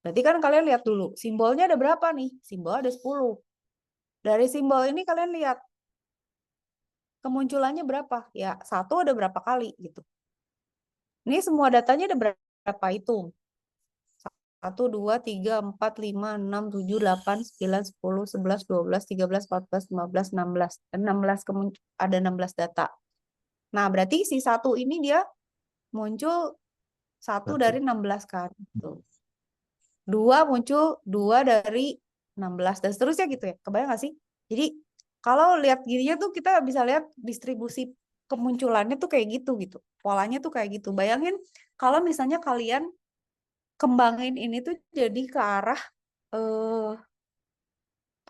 Berarti kan kalian lihat dulu, simbolnya ada berapa nih? Simbol ada 10. Dari simbol ini kalian lihat, kemunculannya berapa? Ya, 1 ada berapa kali gitu. Ini semua datanya ada berapa hitung? 1, 2, 3, 4, 5, 6, 7, 8, 9, 10, 11, 12, 13, 14, 15, 16. 16 ada 16 data. Nah, berarti si 1 ini dia muncul 1 dari 16 kan. Tuh. 2 muncul 2 dari 16 dan seterusnya gitu ya. Kebayang nggak sih? Jadi kalau lihat gininya tuh kita bisa lihat distribusi kemunculannya tuh kayak gitu. Polanya tuh kayak gitu. Bayangin kalau misalnya kalian kembangin ini tuh jadi ke arah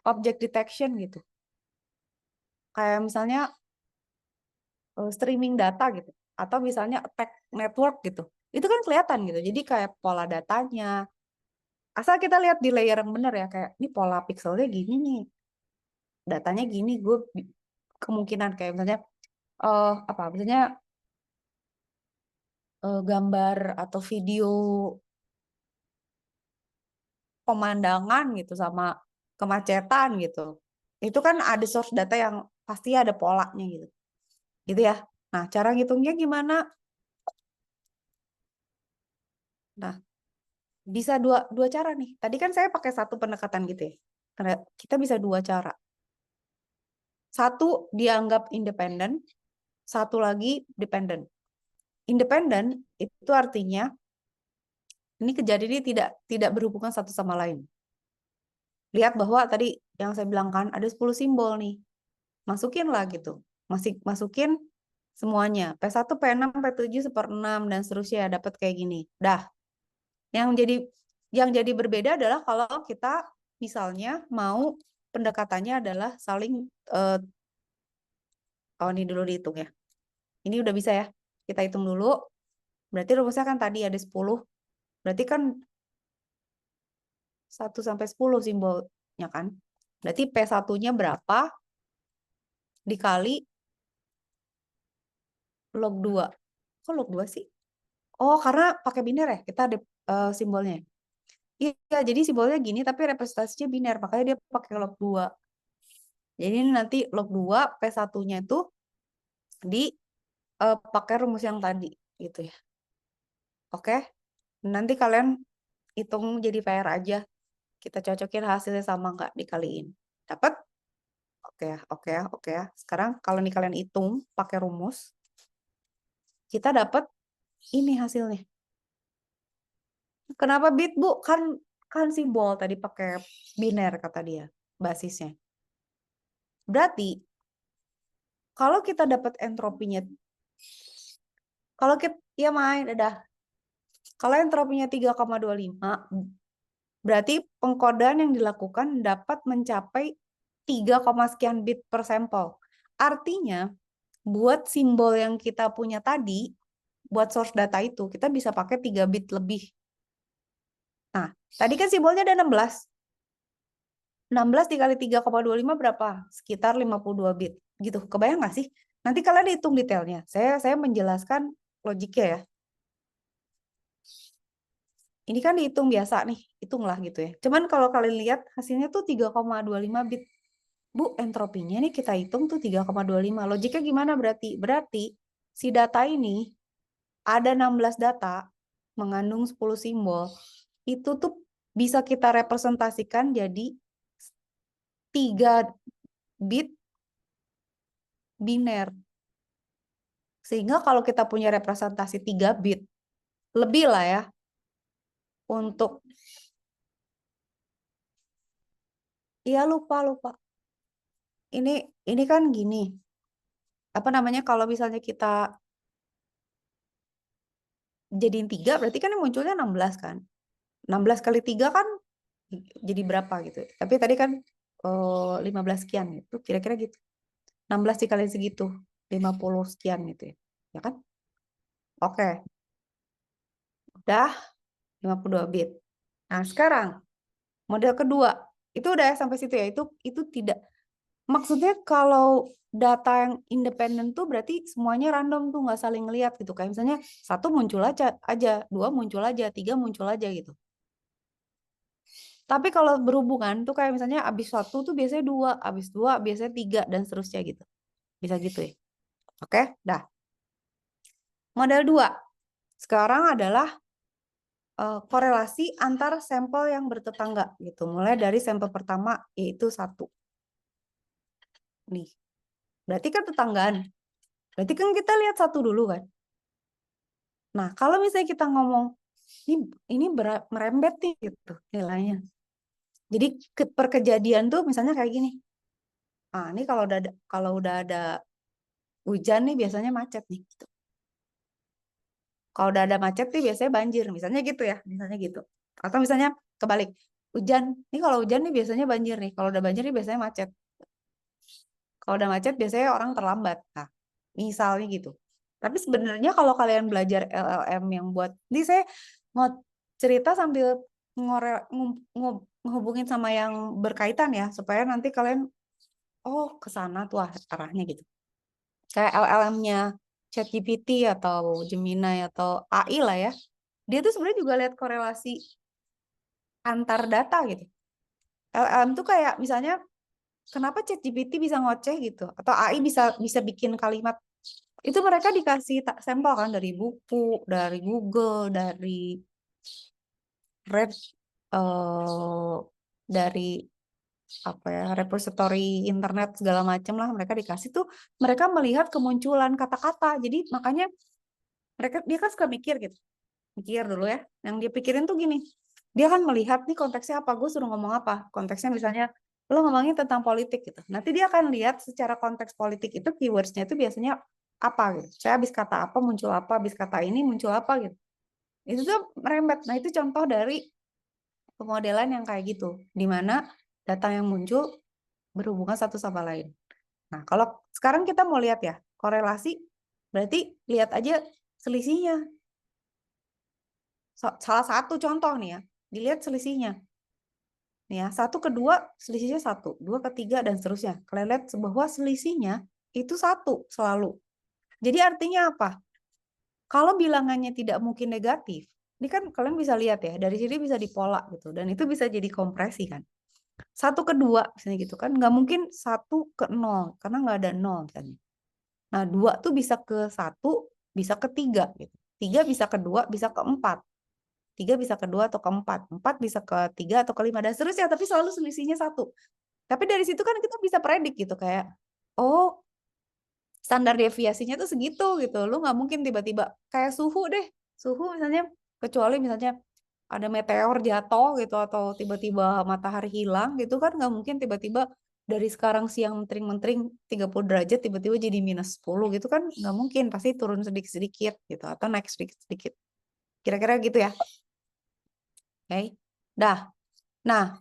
object detection gitu. Kayak misalnya streaming data gitu. Atau misalnya attack network gitu. Itu kan kelihatan gitu. Jadi kayak pola datanya. Asal kita lihat di layer yang benar ya. Kayak ini pola pixelnya gini nih. Datanya gini. Gue kemungkinan kayak misalnya misalnya gambar atau video pemandangan gitu sama kemacetan gitu. Itu kan ada source data yang pasti ada polanya gitu. Gitu ya. Nah, cara ngitungnya gimana? Nah, bisa dua cara nih. Tadi kan saya pakai satu pendekatan gitu ya. Karena kita bisa 2 cara. Satu dianggap independen, satu lagi dependent. Independen itu artinya ini kejadian ini tidak berhubungan satu sama lain. Lihat bahwa tadi yang saya bilang kan ada 10 simbol nih. Masukin lah gitu. Masukin semuanya. P1, P6, P7, 1/6 dan seterusnya dapat kayak gini. Dah. Yang jadi berbeda adalah kalau kita misalnya mau pendekatannya adalah saling ini dulu dihitung ya. Ini udah bisa ya. Kita hitung dulu. Berarti rumusnya kan tadi ada 10. Berarti kan 1 sampai 10 simbolnya kan. Berarti P1-nya berapa dikali log 2. Kok log 2 sih? Oh, karena pakai biner ya? Kita ada simbolnya. Iya, jadi simbolnya gini tapi representasinya biner. Makanya dia pakai log 2. Jadi ini nanti log 2 P1-nya itu pakai rumus yang tadi gitu ya. Oke. Nanti kalian hitung jadi PR aja. Kita cocokin hasilnya sama nggak, dikaliin. Dapat? Oke ya. Sekarang kalau nih kalian hitung pakai rumus, kita dapat ini hasilnya. Kenapa bit, Bu? Kan simbol tadi pakai biner kata dia, basisnya. Berarti kalau kita dapat entropinya, kalau kita ya main dadah. Kalau entropinya 3,25, berarti pengkodean yang dilakukan dapat mencapai 3, sekian bit per sampel. Artinya, buat simbol yang kita punya tadi, buat source data itu, kita bisa pakai 3 bit lebih. Nah, tadi kan simbolnya ada 16. 16 dikali 3,25 berapa? Sekitar 52 bit. Gitu, kebayang nggak sih? Nanti kalian hitung detailnya. Saya menjelaskan logiknya ya. Ini kan dihitung biasa nih, hitunglah gitu ya. Cuman kalau kalian lihat hasilnya tuh 3,25 bit. Bu, entropinya nih kita hitung tuh 3,25. Logiknya gimana berarti? Berarti si data ini ada 16 data mengandung 10 simbol. Itu tuh bisa kita representasikan jadi 3 bit biner. Sehingga kalau kita punya representasi 3 bit, lebih lah ya untuk, iya lupa. Ini kan gini, apa namanya, kalau misalnya kita jadiin 3, berarti kan yang munculnya 16 kan. 16 kali 3 kan jadi berapa gitu. Tapi tadi kan 15 sekian gitu, kira-kira gitu. 16 dikali segitu, 50 sekian gitu ya. Ya kan? Oke. Udah 52 bit. Nah, sekarang model kedua. Itu udah ya sampai situ ya. Itu tidak, maksudnya kalau data yang independen tuh berarti semuanya random tuh, nggak saling ngeliat gitu. Kayak misalnya 1 muncul aja, 2 muncul aja, 3 muncul aja gitu. Tapi kalau berhubungan tuh kayak misalnya abis 1 tuh biasanya 2, abis 2 biasanya 3 dan seterusnya gitu. Bisa gitu ya. Oke, dah. Model 2. Sekarang adalah korelasi antar sampel yang bertetangga gitu. Mulai dari sampel pertama yaitu 1. Nih. Berarti kan tetanggaan. Berarti kan kita lihat 1 dulu kan. Nah, kalau misalnya kita ngomong ini merembet nih gitu nilainya. Jadi perkejadian tuh misalnya kayak gini. Ah, ini kalau udah ada hujan nih biasanya macet nih gitu. Kalau udah ada macet nih biasanya banjir, misalnya gitu ya, misalnya gitu. Atau misalnya kebalik, hujan. Ini kalau hujan nih biasanya banjir nih. Kalau udah banjir nih biasanya macet. Kalau udah macet biasanya orang terlambat. Nah, misalnya gitu. Tapi sebenarnya kalau kalian belajar LLM yang buat, ini saya mau cerita sambil ngehubungin sama yang berkaitan ya, supaya nanti kalian, oh ke sana tuh arahnya gitu. Kayak LLM-nya ChatGPT atau Gemini atau AI lah ya. Dia tuh sebenarnya juga lihat korelasi antar data gitu. LLM tuh kayak misalnya kenapa ChatGPT bisa ngoceh gitu atau AI bisa bikin kalimat, itu mereka dikasih sampel kan dari buku, dari Google, dari Red, dari apa ya, repository internet segala macam lah, mereka dikasih tuh, mereka melihat kemunculan kata-kata. Jadi makanya dia kan suka mikir gitu, mikir dulu ya. Yang dia pikirin tuh gini, dia kan melihat nih konteksnya apa, gue suruh ngomong apa, konteksnya misalnya lo ngomongin tentang politik gitu, nanti dia akan lihat secara konteks politik itu keywordsnya itu biasanya apa gitu. Saya habis kata apa muncul apa, habis kata ini muncul apa gitu. Itu tuh merembet. Nah itu contoh dari pemodelan yang kayak gitu, di mana data yang muncul berhubungan satu sama lain. Nah kalau sekarang kita mau lihat ya korelasi, berarti lihat aja selisihnya. Salah satu contoh nih ya, dilihat selisihnya. Nih ya, 1 ke 2 selisihnya 1, 2 ke 3 dan seterusnya. Kalian lihat bahwa selisihnya itu 1 selalu. Jadi artinya apa? Kalau bilangannya tidak mungkin negatif, ini kan kalian bisa lihat ya, dari sini bisa dipola gitu, dan itu bisa jadi kompresi kan. 1 ke 2 misalnya gitu kan, nggak mungkin 1 ke 0, karena nggak ada 0 misalnya. Nah 2 tuh bisa ke 1, bisa ke 3 gitu. 3 bisa ke 2, bisa ke 4. 3 bisa ke 2 atau ke 4, 4 bisa ke 3 atau ke 5 dan seterusnya, tapi selalu selisihnya 1. Tapi dari situ kan kita bisa predik gitu kayak, oh standar deviasinya tuh segitu gitu. Lu nggak mungkin tiba-tiba kayak suhu deh. Suhu misalnya, kecuali misalnya ada meteor jatuh gitu atau tiba-tiba matahari hilang gitu kan nggak mungkin tiba-tiba dari sekarang siang mentering-mentering 30 derajat tiba-tiba jadi -10 gitu kan nggak mungkin, pasti turun sedikit-sedikit gitu atau naik sedikit-sedikit. Kira-kira gitu ya. Oke. Dah. Nah,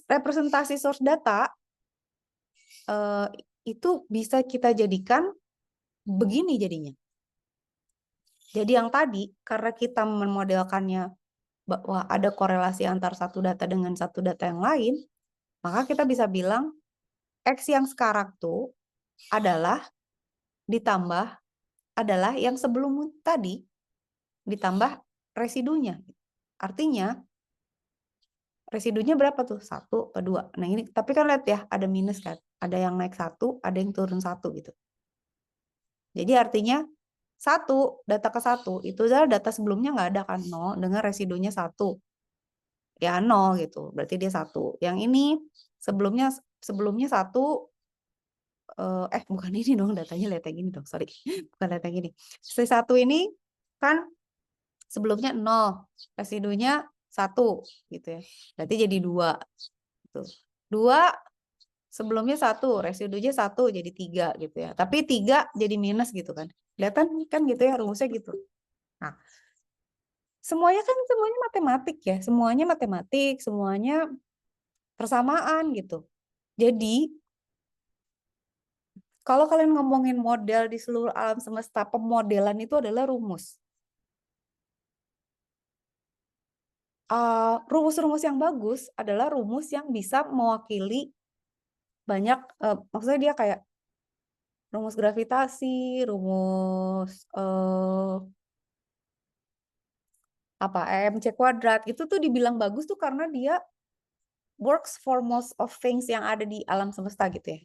representasi source data itu bisa kita jadikan begini jadinya. Jadi yang tadi, karena kita memodelkannya bahwa ada korelasi antar satu data dengan satu data yang lain, maka kita bisa bilang X yang sekarang tuh adalah ditambah adalah yang sebelum tadi ditambah residunya. Artinya residunya berapa tuh? 1 ke 2. Nah ini, tapi kan lihat ya, ada minus kan. Ada yang naik 1, ada yang turun 1 gitu. Jadi artinya 1, data ke 1, itu adalah data sebelumnya nggak ada kan, 0, dengan residunya 1. Ya 0 gitu, berarti dia 1. Yang ini sebelumnya 1, bukan ini dong datanya, lihat yang gini dong, sorry. Bukan data yang gini. C1 ini kan sebelumnya 0, residunya 1 gitu ya. Berarti jadi 2. Gitu. 2 sebelumnya 1, residunya 1 jadi 3 gitu ya. Tapi 3 jadi minus gitu kan. Kelihatan kan gitu ya rumusnya gitu. Nah, semuanya matematik ya. Semuanya matematik, semuanya persamaan gitu. Jadi kalau kalian ngomongin model di seluruh alam semesta, pemodelan itu adalah rumus. Rumus-rumus yang bagus adalah rumus yang bisa mewakili banyak, maksudnya dia kayak rumus gravitasi, rumus EMC kuadrat, itu tuh dibilang bagus tuh karena dia works for most of things yang ada di alam semesta gitu ya.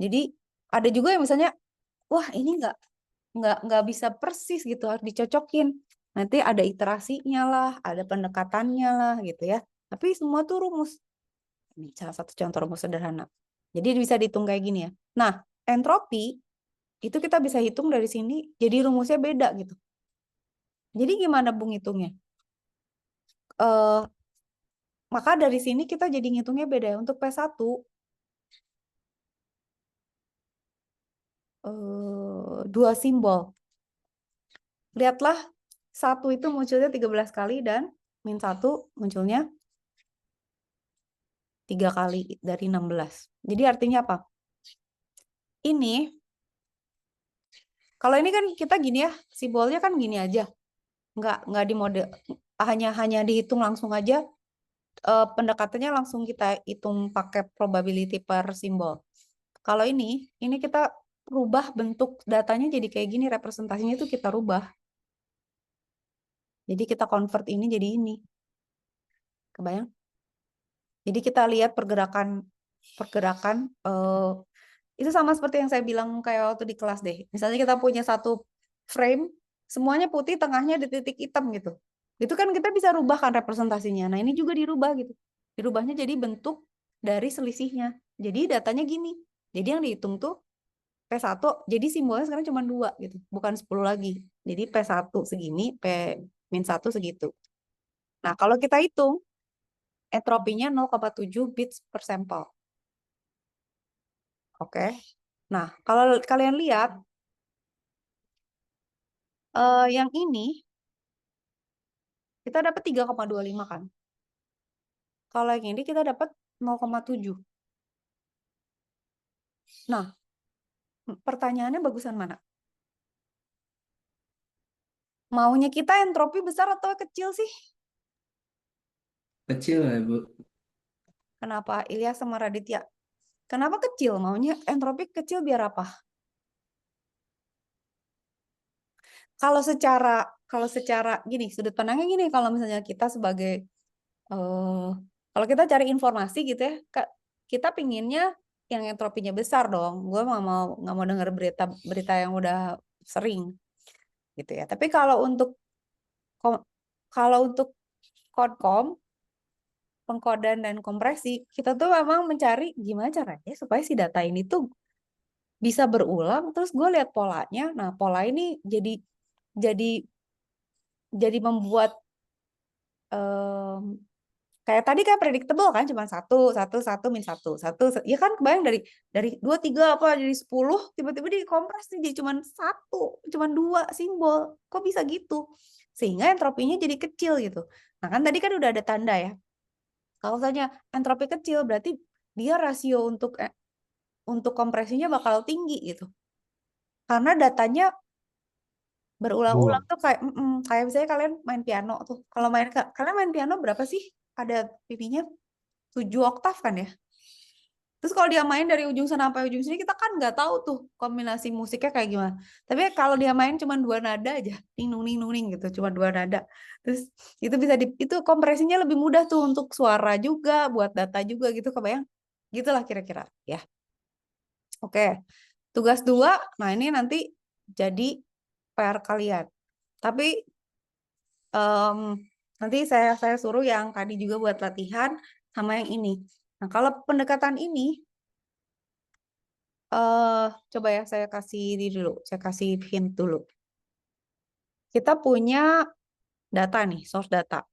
Jadi ada juga yang misalnya, wah ini nggak bisa persis gitu, harus dicocokin. Nanti ada iterasinya lah, ada pendekatannya lah gitu ya. Tapi semua tuh rumus. Ini salah satu contoh rumus sederhana. Jadi bisa dihitung kayak gini ya. Nah, entropi itu kita bisa hitung dari sini, jadi rumusnya beda gitu. Jadi gimana Bung hitungnya? Maka dari sini kita jadi ngitungnya beda ya. Untuk P1, 2 simbol. Lihatlah, 1 itu munculnya 13 kali dan -1 munculnya 3 kali dari 16. Jadi artinya apa? Ini, kalau ini kan kita gini ya, simbolnya kan gini aja. Nggak di mode, hanya dihitung langsung aja, pendekatannya langsung kita hitung pakai probability per simbol. Kalau ini kita rubah bentuk datanya jadi kayak gini, representasinya itu kita rubah. Jadi kita convert ini jadi ini. Kebayang? Jadi kita lihat pergerakan itu sama seperti yang saya bilang kayak waktu di kelas deh. Misalnya kita punya satu frame, semuanya putih, tengahnya di titik hitam gitu. Itu kan kita bisa rubah kan representasinya. Nah, ini juga dirubah gitu. Dirubahnya jadi bentuk dari selisihnya. Jadi datanya gini. Jadi yang dihitung tuh P1, jadi simbolnya sekarang cuma 2 gitu, bukan 10 lagi. Jadi P1 segini, P-1 segitu. Nah, kalau kita hitung, entropinya 0,7 bits per sampel. Oke. Nah, kalau kalian lihat, yang ini, kita dapat 3,25 kan. Kalau yang ini kita dapat 0,7. Nah, pertanyaannya bagusan mana? Maunya kita entropi besar atau kecil sih? Kecil ya, Bu. Kenapa Ilyas sama Raditya? Kenapa kecil? Maunya entropi kecil biar apa? Kalau secara gini, sudut pandangnya gini, kalau misalnya kita sebagai kalau kita cari informasi gitu ya, kita pinginnya yang entropinya besar dong. Gue nggak mau dengar berita yang udah sering gitu ya. Tapi kalau untuk kalau untuk Quadcom, pengkodean dan kompresi, kita tuh memang mencari gimana caranya supaya si data ini tuh bisa berulang, terus gue lihat polanya. Nah, pola ini jadi membuat kayak tadi kan predictable kan, cuma satu min satu, ya kan kebayang dari 2 3 apa jadi 10 tiba-tiba dikompres nih jadi cuma satu, cuma 2 simbol. Kok bisa gitu? Sehingga entropinya jadi kecil gitu. Nah, kan tadi kan udah ada tanda ya. Kalau misalnya entropi kecil berarti dia rasio untuk kompresinya bakal tinggi gitu. Karena datanya berulang-ulang Berulang. tuh kayak misalnya kalian main piano tuh. Kalau kalian main piano berapa sih? Ada pipinya 7 oktav kan ya? Terus kalau dia main dari ujung sana sampai ujung sini, kita kan nggak tahu tuh kombinasi musiknya kayak gimana. Tapi kalau dia main cuma 2 nada aja, ting nung ning gitu, cuma 2 nada. Terus itu itu kompresinya lebih mudah tuh untuk suara juga, buat data juga gitu, kebayang? Gitulah kira-kira ya. Oke. Tugas 2, nah ini nanti jadi PR kalian. Tapi nanti saya suruh yang tadi juga buat latihan sama yang ini. Nah, kalau pendekatan ini coba ya saya kasih dulu, saya kasih hint dulu. Kita punya data nih, source data.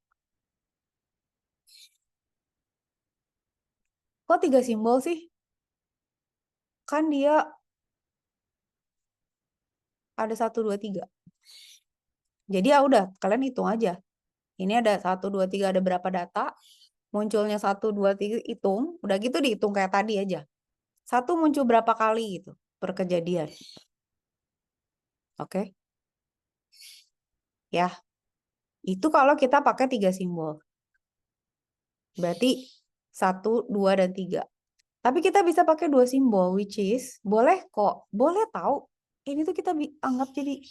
Kok 3 simbol sih? Kan dia ada 1 2 3. Jadi ya udah, kalian hitung aja. Ini ada 1 2 3 ada berapa data? Munculnya 1 2 3 hitung, udah gitu dihitung kayak tadi aja. 1 muncul berapa kali gitu per kejadian. Oke. Ya. Itu kalau kita pakai 3 simbol. Berarti 1, 2, dan 3. Tapi kita bisa pakai 2 simbol, which is boleh kok. Boleh tahu. Ini tuh kita anggap jadi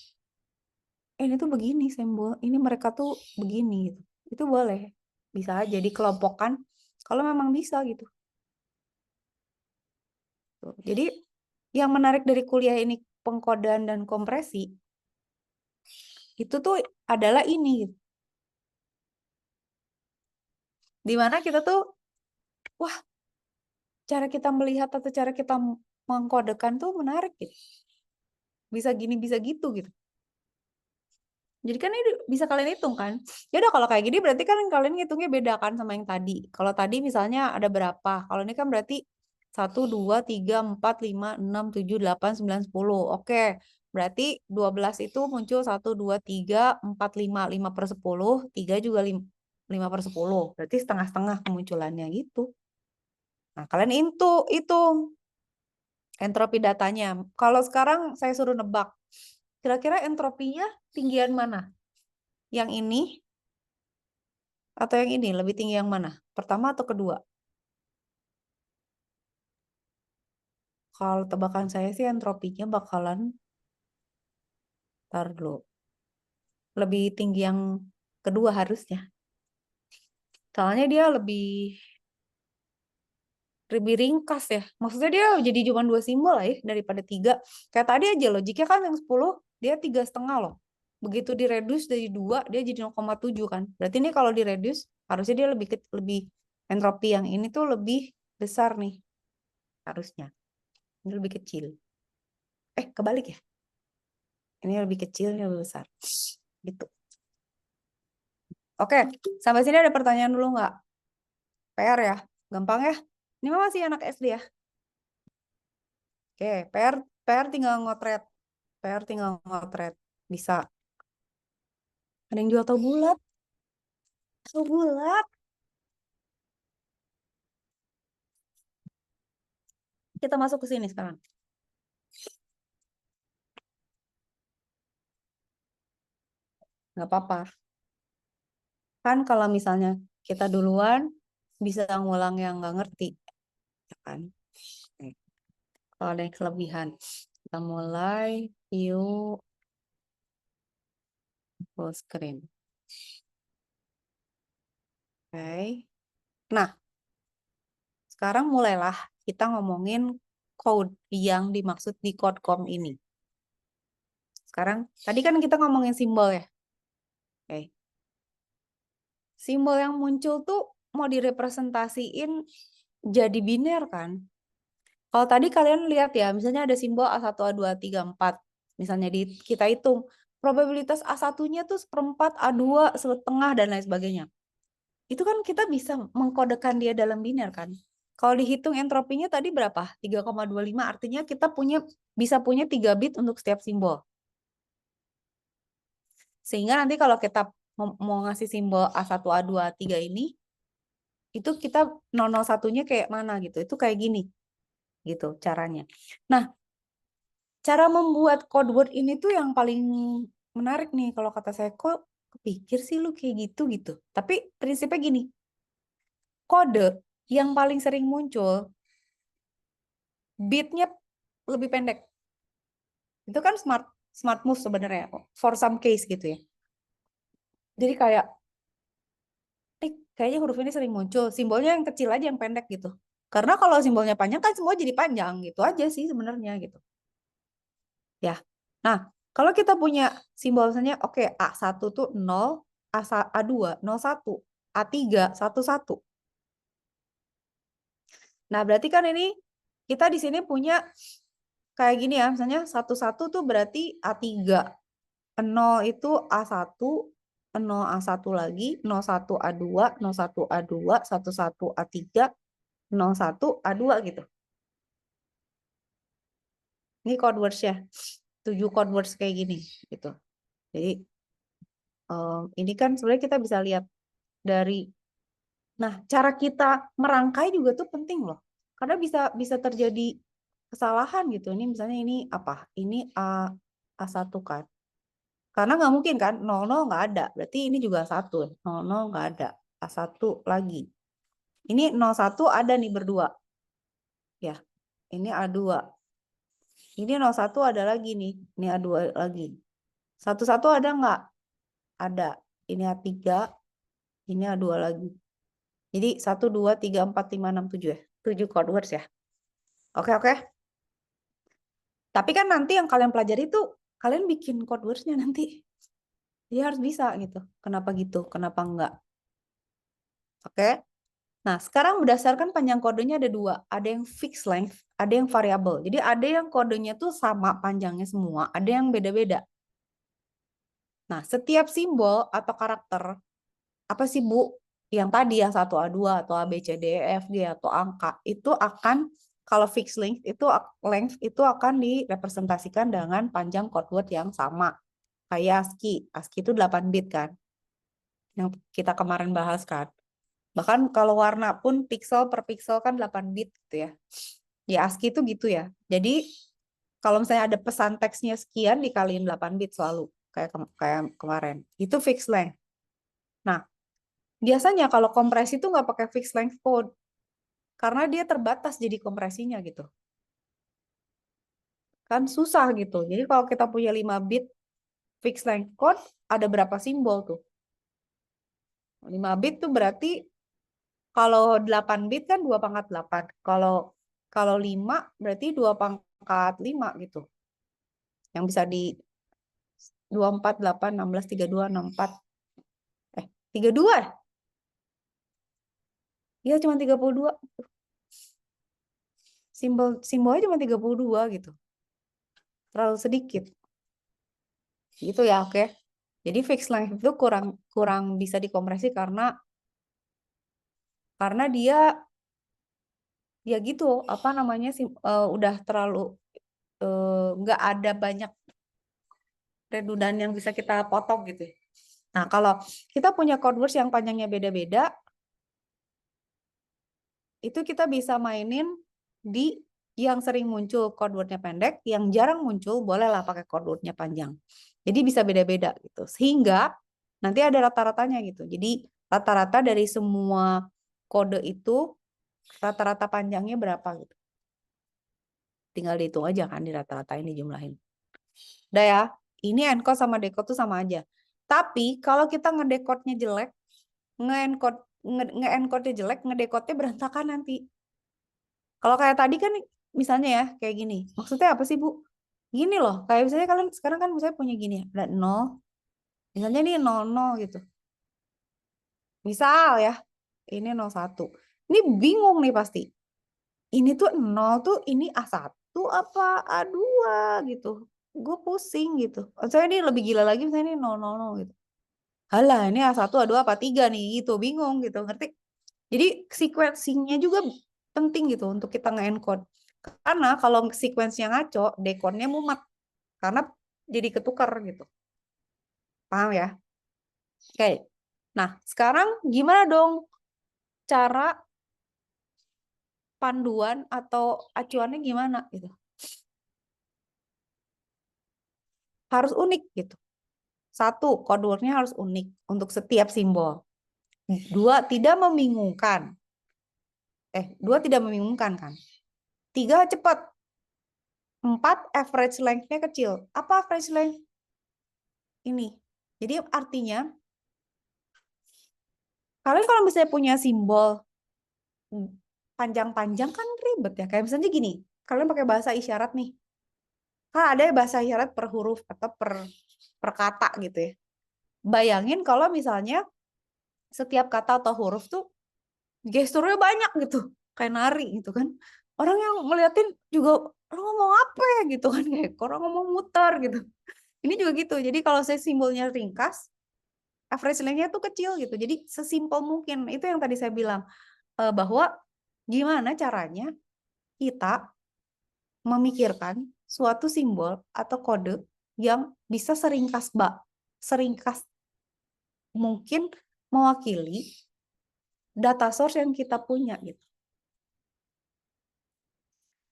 ini tuh begini simbol. Ini mereka tuh begini gitu. Itu boleh. Bisa aja dikelompokkan kalau memang bisa gitu. Tuh. Jadi yang menarik dari kuliah ini pengkodean dan kompresi itu tuh adalah ini gitu. Dimana kita tuh wah, cara kita melihat atau cara kita mengkodekan tuh menarik gitu. Bisa gini, bisa gitu gitu. Jadi kan ini bisa kalian hitung kan. Ya udah kalau kayak gini berarti kan kalian ngitungnya beda kan sama yang tadi. Kalau tadi misalnya ada berapa. Kalau ini kan berarti 1, 2, 3, 4, 5, 6, 7, 8, 9, 10. Oke. Berarti 12 itu muncul 1, 2, 3, 4, 5. 5 per 10. 3 juga 5 per 10. Berarti setengah-setengah kemunculannya gitu. Nah kalian hitung entropi datanya. Kalau sekarang saya suruh nebak. Kira-kira entropinya tinggian mana? Yang ini atau yang ini? Lebih tinggi yang mana? Pertama atau kedua? Kalau tebakan saya sih entropinya bakalan tar dulu. Lebih tinggi yang kedua harusnya. Soalnya dia lebih ringkas ya. Maksudnya dia jadi cuma 2 simbol lah ya daripada 3. Kayak tadi aja logiknya kan yang 10 dia 3,5 loh. Begitu direduce dari 2 dia jadi 0,7 kan. Berarti ini kalau direduce harusnya dia lebih entropi yang ini tuh lebih besar nih harusnya. Ini lebih kecil. Kebalik ya. Ini lebih kecil, ini lebih besar. Gitu. Oke, sampai sini ada pertanyaan dulu nggak? PR ya, gampang ya. Ini mah masih anak SD ya. Oke, PR tinggal ngotret. PR tinggal ngotret. Bisa. Ada yang jual tahu bulat. Tahu bulat. Kita masuk ke sini sekarang. Nggak apa-apa. Kan kalau misalnya kita duluan, bisa ngulang yang nggak ngerti. Ya kan? Kalau ada yang kelebihan. Kita mulai view full screen. Oke. Nah, sekarang mulailah kita ngomongin code yang dimaksud di Quadcom ini. Sekarang, tadi kan kita ngomongin simbol ya. Oke. simbol yang muncul tuh mau direpresentasiin jadi biner kan. Kalau tadi kalian lihat ya, misalnya ada simbol A1, A2, A3, 4. Misalnya kita hitung, probabilitas A1-nya tuh 1/4, A2 setengah, dan lain sebagainya. Itu kan kita bisa mengkodekan dia dalam biner kan. Kalau dihitung entropinya tadi berapa? 3,25, artinya kita bisa punya 3 bit untuk setiap simbol. Sehingga nanti kalau kita mau ngasih simbol A1, A2, A3 ini, itu kita 001-nya kayak mana gitu. Itu kayak gini. Gitu caranya. Nah, cara membuat code word ini tuh yang paling menarik nih. Kalau kata saya, kok kepikir sih lu kayak gitu. Tapi prinsipnya gini. Kode yang paling sering muncul, bitnya lebih pendek. Itu kan smart move sebenarnya. For some case gitu ya. Jadi kayak, kayaknya huruf ini sering muncul. Simbolnya yang kecil aja, yang pendek gitu. Karena kalau simbolnya panjang kan semua jadi panjang gitu aja sih sebenarnya gitu. Ya. Nah, kalau kita punya simbol misalnya oke, A1 tuh 0, A2 01, A3 11. Nah, berarti kan ini kita di sini punya kayak gini ya, misalnya 11 tuh berarti A3. 0 itu A1, 0 A1 lagi, 01 A2, 01 A2, 11 A3, 01 A2 gitu. Ini code words ya. 7 code words kayak gini gitu. Jadi ini kan sebenarnya kita bisa lihat dari, nah cara kita merangkai juga tuh penting loh, karena bisa terjadi kesalahan gitu. Ini misalnya ini apa? Ini A1 kan, karena nggak mungkin kan 00 nggak ada, berarti ini juga 1, 00 nggak ada, A1 lagi, ini 01 ada nih berdua ya, ini A2, ini 01 ada lagi nih, ini A2 lagi, 11 ada nggak? Ada, ini A3, ini A2 lagi. Jadi 1, 2, 3, 4, 5, 6, 7 ya. 7 code words ya. Oke. Tapi kan nanti yang kalian pelajari itu, kalian bikin code words-nya nanti. Dia harus bisa gitu. Kenapa gitu? Kenapa enggak? Oke. Nah, sekarang berdasarkan panjang kodenya ada 2. Ada yang fixed length, ada yang variable. Jadi ada yang kodenya tuh sama panjangnya semua, ada yang beda-beda. Nah, setiap simbol atau karakter, apa sih Bu? Yang tadi yang 1 A2 atau A B C D E F G atau angka itu akan, kalau fixed length itu akan direpresentasikan dengan panjang code word yang sama. Kayak ASCII. ASCII itu 8 bit kan. Yang kita kemarin bahas kan. Bahkan kalau warna pun pixel per pixel kan 8 bit gitu ya. Ya ASCII itu gitu ya. Jadi kalau misalnya ada pesan teksnya sekian dikaliin 8 bit selalu kayak kemarin. Itu fixed length. Nah, biasanya kalau kompresi itu nggak pakai fixed length code. Karena dia terbatas jadi kompresinya gitu. Kan susah gitu. Jadi kalau kita punya 5 bit fixed length code, ada berapa simbol tuh? 5 bit tuh berarti kalau 8 bit kan 2 pangkat 8. Kalau 5 berarti 2 pangkat 5 gitu. Yang bisa di 24, 8, 16, 32, 64. 32 ya? Iya cuma 32. Simbolnya cuma 32 gitu. Terlalu sedikit. Gitu ya, oke. Jadi fixed length itu kurang bisa dikompresi karena dia ya gitu, apa namanya sih, udah terlalu nggak ada banyak redundan yang bisa kita potong gitu. Nah, kalau kita punya code words yang panjangnya beda-beda, itu kita bisa mainin di yang sering muncul code word-nya pendek, yang jarang muncul bolehlah pakai code word-nya panjang. Jadi bisa beda-beda gitu. Sehingga nanti ada rata-ratanya gitu. Jadi rata-rata dari semua kode itu rata-rata panjangnya berapa gitu. Tinggal dihitung aja kan, di rata-rata ini jumlahin. Udah ya, ini encode sama decode tuh sama aja. Tapi kalau kita ngedecode-nya jelek, nge-encode-nya jelek, ngedecode-nya berantakan nanti. Kalau kayak tadi kan misalnya ya, kayak gini. Maksudnya apa sih, Bu? Gini loh, kayak misalnya kalian sekarang kan misalnya punya gini ya, ada 0. Misalnya ini 00 gitu. Misal ya, ini 01. Ini bingung nih pasti. Ini tuh 0 tuh ini A1 apa A2 gitu. Gue pusing gitu. Saya ini lebih gila lagi misalnya ini 000 gitu. Halah, ini A1, A2 apa 3 nih gitu. Bingung gitu, ngerti? Jadi sequencing-nya juga penting gitu untuk kita nge-encode. Karena kalau sequence-nya ngaco, decode-nya mumet. Karena jadi ketukar gitu. Paham ya? Oke. Nah, sekarang gimana dong cara panduan atau acuannya gimana gitu? Harus unik gitu. 1, code word-nya harus unik untuk setiap simbol. 2, tidak membingungkan. 2, tidak membingungkan kan? 3, cepat. 4, average length-nya kecil. Apa average length? Ini. Jadi artinya, kalian kalau misalnya punya simbol panjang-panjang kan ribet ya. Kayak misalnya gini, kalian pakai bahasa isyarat nih. Kan ada bahasa isyarat per huruf atau per kata gitu ya. Bayangin kalau misalnya setiap kata atau huruf tuh gesturnya banyak gitu. Kayak nari gitu kan. Orang yang melihatin juga, orang ngomong apa ya gitu kan. Kayak orang ngomong muter gitu. Ini juga gitu. Jadi kalau saya simbolnya ringkas, average length-nya tuh kecil gitu. Jadi sesimpel mungkin. Itu yang tadi saya bilang. Bahwa gimana caranya kita memikirkan suatu simbol atau kode yang bisa seringkas mungkin mewakili data source yang kita punya gitu.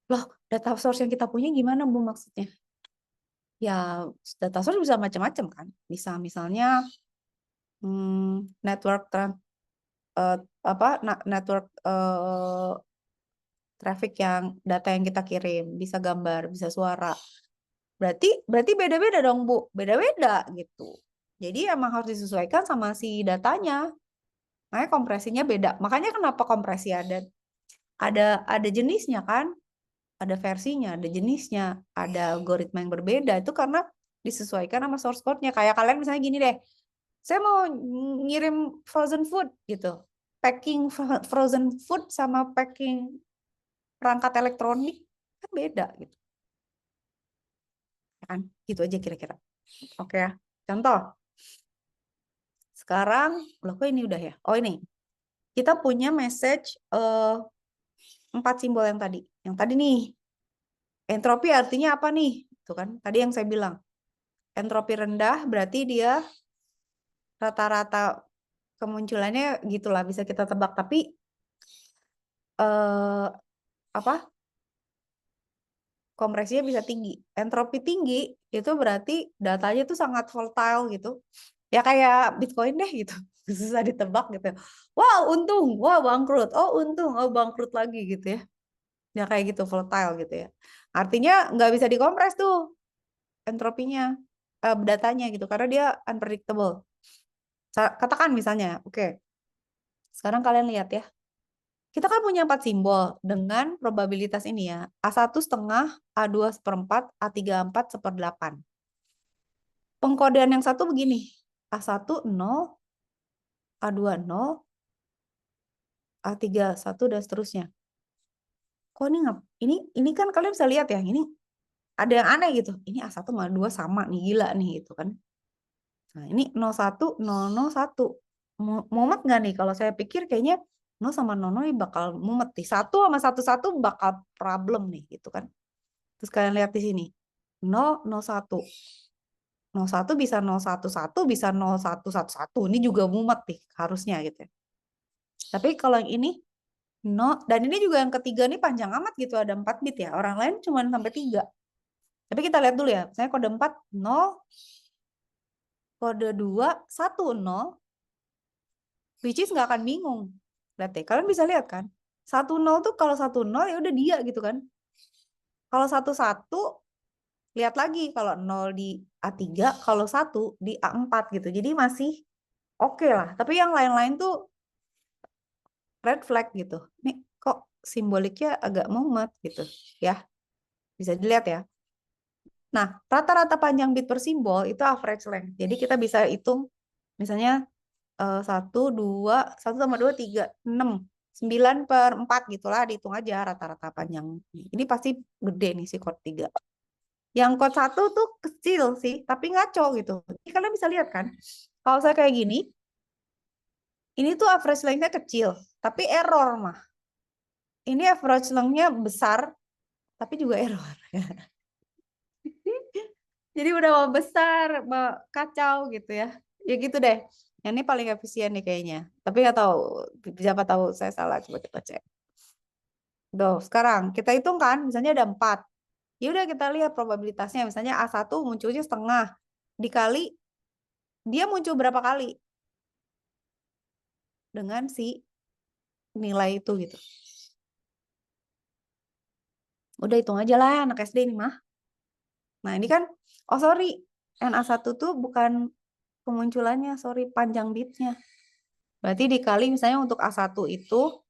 Loh, data source yang kita punya gimana Bu maksudnya? Ya, data source bisa macam-macam kan. Bisa misalnya network traffic yang data yang kita kirim, bisa gambar, bisa suara. Berarti beda-beda dong, Bu. Beda-beda gitu. Jadi emang harus disesuaikan sama si datanya. Makanya kompresinya beda. Makanya kenapa kompresi ada jenisnya kan? Ada versinya, ada jenisnya, ada algoritma yang berbeda. Itu karena disesuaikan sama source code-nya. Kayak kalian misalnya gini deh. Saya mau ngirim frozen food gitu. Packing frozen food sama packing perangkat elektronik kan beda gitu. Kan? Gitu aja kira-kira. Oke ya. Contoh. Sekarang, loh kok ini udah ya? Oh ini. Kita punya message 4 simbol yang tadi. Yang tadi nih. Entropi artinya apa nih? Itu kan tadi yang saya bilang. Entropi rendah berarti dia rata-rata kemunculannya gitulah bisa kita tebak. Tapi kompresinya bisa tinggi. Entropi tinggi itu berarti datanya tuh sangat volatile gitu. Ya kayak Bitcoin deh gitu. Susah ditebak gitu. Wow, untung. Wow, bangkrut. Oh, untung. Oh, bangkrut lagi gitu ya. Ya kayak gitu, volatile gitu ya. Artinya nggak bisa dikompres tuh entropinya, datanya gitu. Karena dia unpredictable. Katakan misalnya, oke. Sekarang kalian lihat ya. Kita kan punya 4 simbol dengan probabilitas ini ya. A1,5, A2/4, A3/4/8. Pengkodean yang satu begini. A1 0, A2 0, A3 1 dan seterusnya. Kok ini kan kalian bisa lihat ya, ini ada yang aneh gitu. Ini A1 sama A2 sama nih, gila nih gitu kan. Nah, ini 01 001. Mumet nggak nih? Kalau saya pikir kayaknya 0 sama 00 bakal mumet nih. 1 sama 11 bakal problem nih gitu kan. Terus kalian lihat di sini. 0 01. 01 bisa 011 bisa 0111. Ini juga mumet nih harusnya gitu ya. Tapi kalau yang ini dan ini juga yang ketiga nih panjang amat gitu, ada 4 bit ya. Orang lain cuma sampai 3. Tapi kita lihat dulu ya. Misalnya kode 4 0, kode 2 1 0, which is nggak akan bingung. Lihat deh, kalian bisa lihat kan? 1 0 tuh kalau 1 0 ya udah dia gitu kan. Kalau 1 1 lihat lagi kalau 0 di A3, kalau 1 di A4 gitu. Jadi masih oke lah. Tapi yang lain-lain tuh red flag gitu. Nih kok simboliknya agak mumet gitu ya. Bisa dilihat ya. Nah, rata-rata panjang bit per simbol itu average length. Jadi kita bisa hitung misalnya 1, 2, 1 sama 2, 3, 6. 9/4 gitulah, dihitung aja rata-rata panjang. Ini pasti gede nih si chord 3. Yang chord 1 tuh kecil sih, tapi ngaco gitu. Ini kalian bisa lihat kan, kalau saya kayak gini, ini tuh average length-nya kecil, tapi error mah. Ini average length-nya besar, tapi juga error. Jadi udah mau besar, mau kacau gitu ya. Ya gitu deh. Yang ini paling efisien nih kayaknya. Tapi nggak tahu, siapa tahu saya salah, coba kita cek. Tuh, sekarang kita hitung kan, misalnya ada 4. Ya udah kita lihat probabilitasnya, misalnya A1 munculnya setengah, dikali dia muncul berapa kali dengan si nilai itu gitu. Udah hitung aja lah anak SD ini mah. Nah ini kan, oh sorry, NA1 tuh bukan kemunculannya, sorry, panjang bitnya. Berarti dikali misalnya untuk A1 itu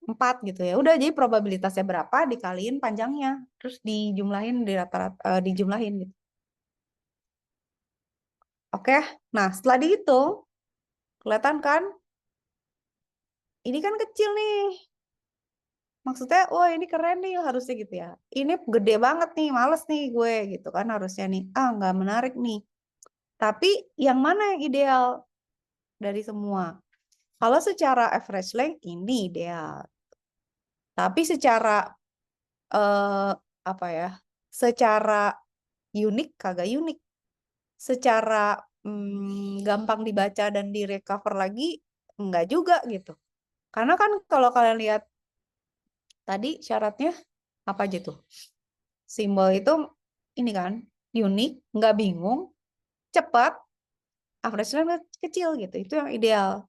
4 gitu ya. Udah, jadi probabilitasnya berapa dikaliin panjangnya, terus dijumlahin di rata-rata, dijumlahin gitu. Oke, nah setelah dihitung, kelihatan kan? Ini kan kecil nih. Maksudnya, wah ini keren nih harusnya gitu ya. Ini gede banget nih, males nih gue gitu kan harusnya nih. Ah, nggak menarik nih. Tapi yang mana yang ideal dari semua? Kalau secara average length ini ideal. Tapi secara apa ya? Secara unik kagak unik. Secara gampang dibaca dan direcover lagi enggak juga gitu. Karena kan kalau kalian lihat tadi syaratnya apa aja tuh? Simbol itu ini kan unik, nggak bingung, cepat, average length kecil gitu. Itu yang ideal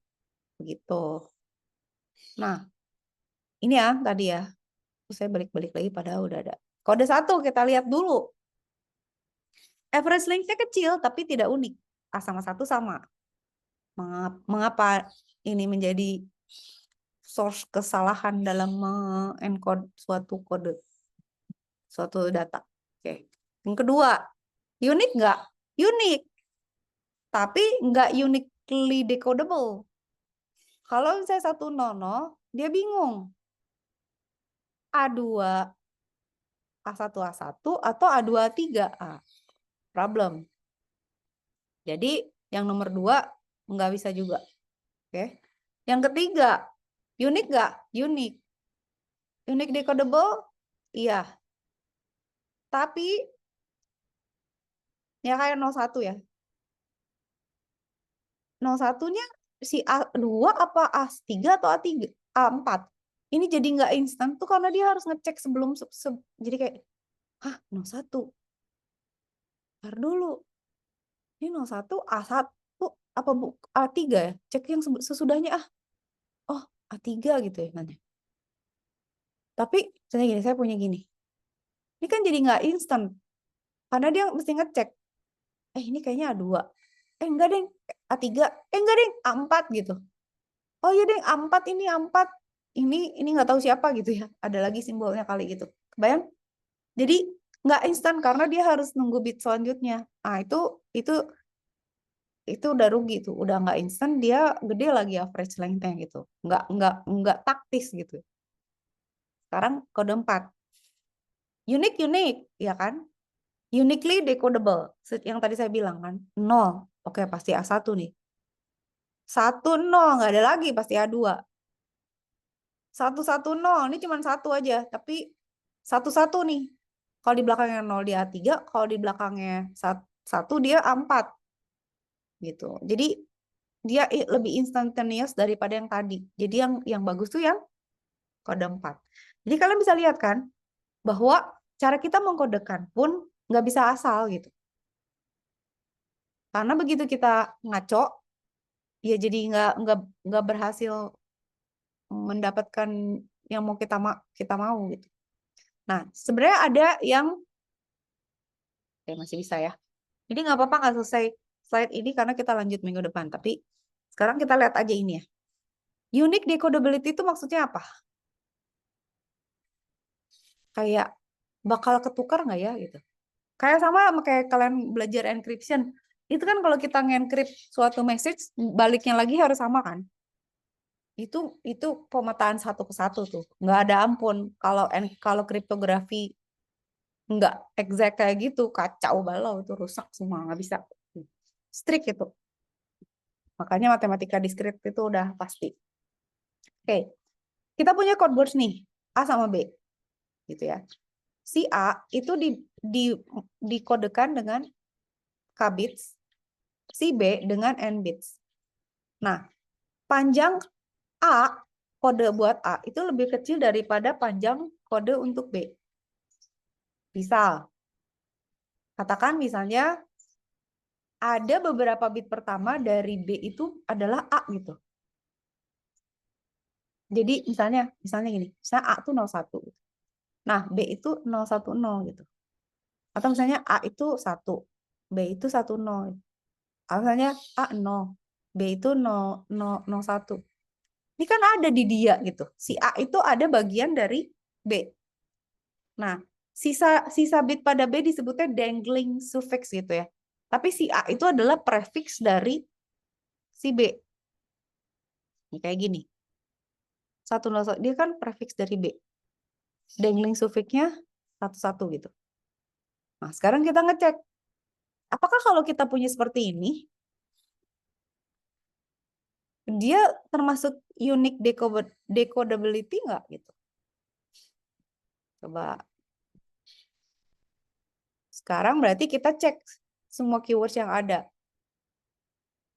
gitu. Nah, ini ya tadi ya. Saya balik-balik lagi padahal udah ada. Kode 1 kita lihat dulu. Average length-nya kecil tapi tidak unik. A sama 1 sama. Mengapa ini menjadi source kesalahan dalam mengencode suatu kode, suatu data? Oke. Yang kedua, unik nggak? Unik. Tapi nggak uniquely decodable. Kalau misalnya 100, dia bingung. A2, A1, A1 atau A2, A3. Problem. Jadi yang nomor 2 nggak bisa juga. Oke. Yang ketiga, unik nggak? Unik. Unik decodable? Iya. Tapi ya kayak 01 ya. 01-nya si A2 apa A3 atau A3? A4. Ini jadi nggak instan tuh karena dia harus ngecek sebelum jadi kayak, hah 01. Ntar dulu. Ini 01 A1 apa A3 ya? Cek yang sesudahnya oh A3 gitu ya nanti. Tapi saya punya gini. Ini kan jadi nggak instan. Karena dia mesti ngecek. Ini kayaknya A2. Enggak deng, A3. Enggak deng, A4 gitu. Oh iya deng, A4 ini A4. Ini nggak tahu siapa gitu ya. Ada lagi simbolnya kali gitu. Kebayang? Jadi nggak instan karena dia harus nunggu bit selanjutnya. Itu udah rugi tuh. Udah nggak instan, dia gede lagi average length-nya gitu. Nggak taktis gitu. Sekarang kode 4. Unik, ya kan? Uniquely decodable. Yang tadi saya bilang kan. 0. Oke, pasti A1 nih. 1, 0. Nggak ada lagi, pasti A2. 1, 1, 0. Ini cuma 1 aja. Tapi 1, 1 nih. Kalau di belakangnya 0 dia A3. Kalau di belakangnya 1 dia A4. Gitu. Jadi dia lebih instantaneous daripada yang tadi. Jadi yang bagus tuh yang kode 4. Jadi kalian bisa lihat kan bahwa cara kita mengkodekan pun nggak bisa asal gitu. Karena begitu kita ngaco, ya jadi nggak berhasil mendapatkan yang mau kita mau gitu. Nah, sebenarnya ada yang masih bisa ya. Jadi nggak apa-apa nggak selesai slide ini karena kita lanjut minggu depan. Tapi sekarang kita lihat aja ini ya. Unique decodability itu maksudnya apa? Kayak bakal ketukar nggak ya gitu. Kayak sama kayak kalian belajar encryption. Itu kan kalau kita nge-encrypt suatu message, baliknya lagi harus sama kan? Itu pemetaan satu ke satu tuh. Nggak ada ampun. Kalau kriptografi nggak exact kayak gitu, kacau balau, itu rusak semua, nggak bisa. Strict itu. Makanya matematika diskrit itu udah pasti. Oke. Kita punya code words nih, A sama B. Gitu ya. Si A itu dikodekan dengan K bits, si B dengan N bits. Nah, panjang A, kode buat A, itu lebih kecil daripada panjang kode untuk B. Misal, katakan misalnya ada beberapa bit pertama dari B itu adalah A gitu. Jadi misalnya gini, misalnya A itu 01. Nah, B itu 010 gitu. Atau misalnya A itu 1, B itu 10. Misalnya A 0, B itu 001. Ini kan ada di dia gitu. Si A itu ada bagian dari B. Nah, sisa bit pada B disebutnya dangling suffix gitu ya. Tapi si A itu adalah prefix dari si B. Ini kayak gini. 101, dia kan prefix dari B. Dangling suffixnya 11 gitu. Nah, sekarang kita ngecek. Apakah kalau kita punya seperti ini, dia termasuk unique decodability nggak gitu? Coba. Sekarang berarti kita cek semua keywords yang ada.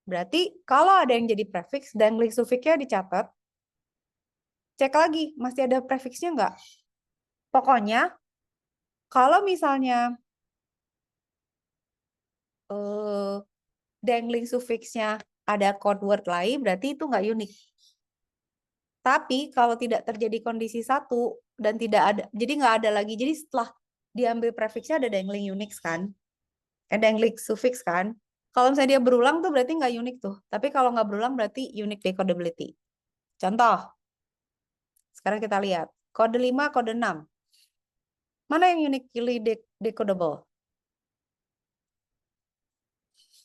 Berarti kalau ada yang jadi prefix, dangling suffixnya dicatat, cek lagi, masih ada prefixnya nggak? Pokoknya, kalau misalnya dangling suffixnya ada code word lain, berarti itu nggak unik. Tapi kalau tidak terjadi kondisi satu dan tidak ada, jadi nggak ada lagi. Jadi setelah diambil prefixnya ada dangling unix kan, dangling suffix kan. Kalau misalnya dia berulang tuh berarti nggak unik tuh. Tapi kalau nggak berulang berarti unique decodability. Contoh, sekarang kita lihat kode 5, kode 6. Mana yang uniquely decodable?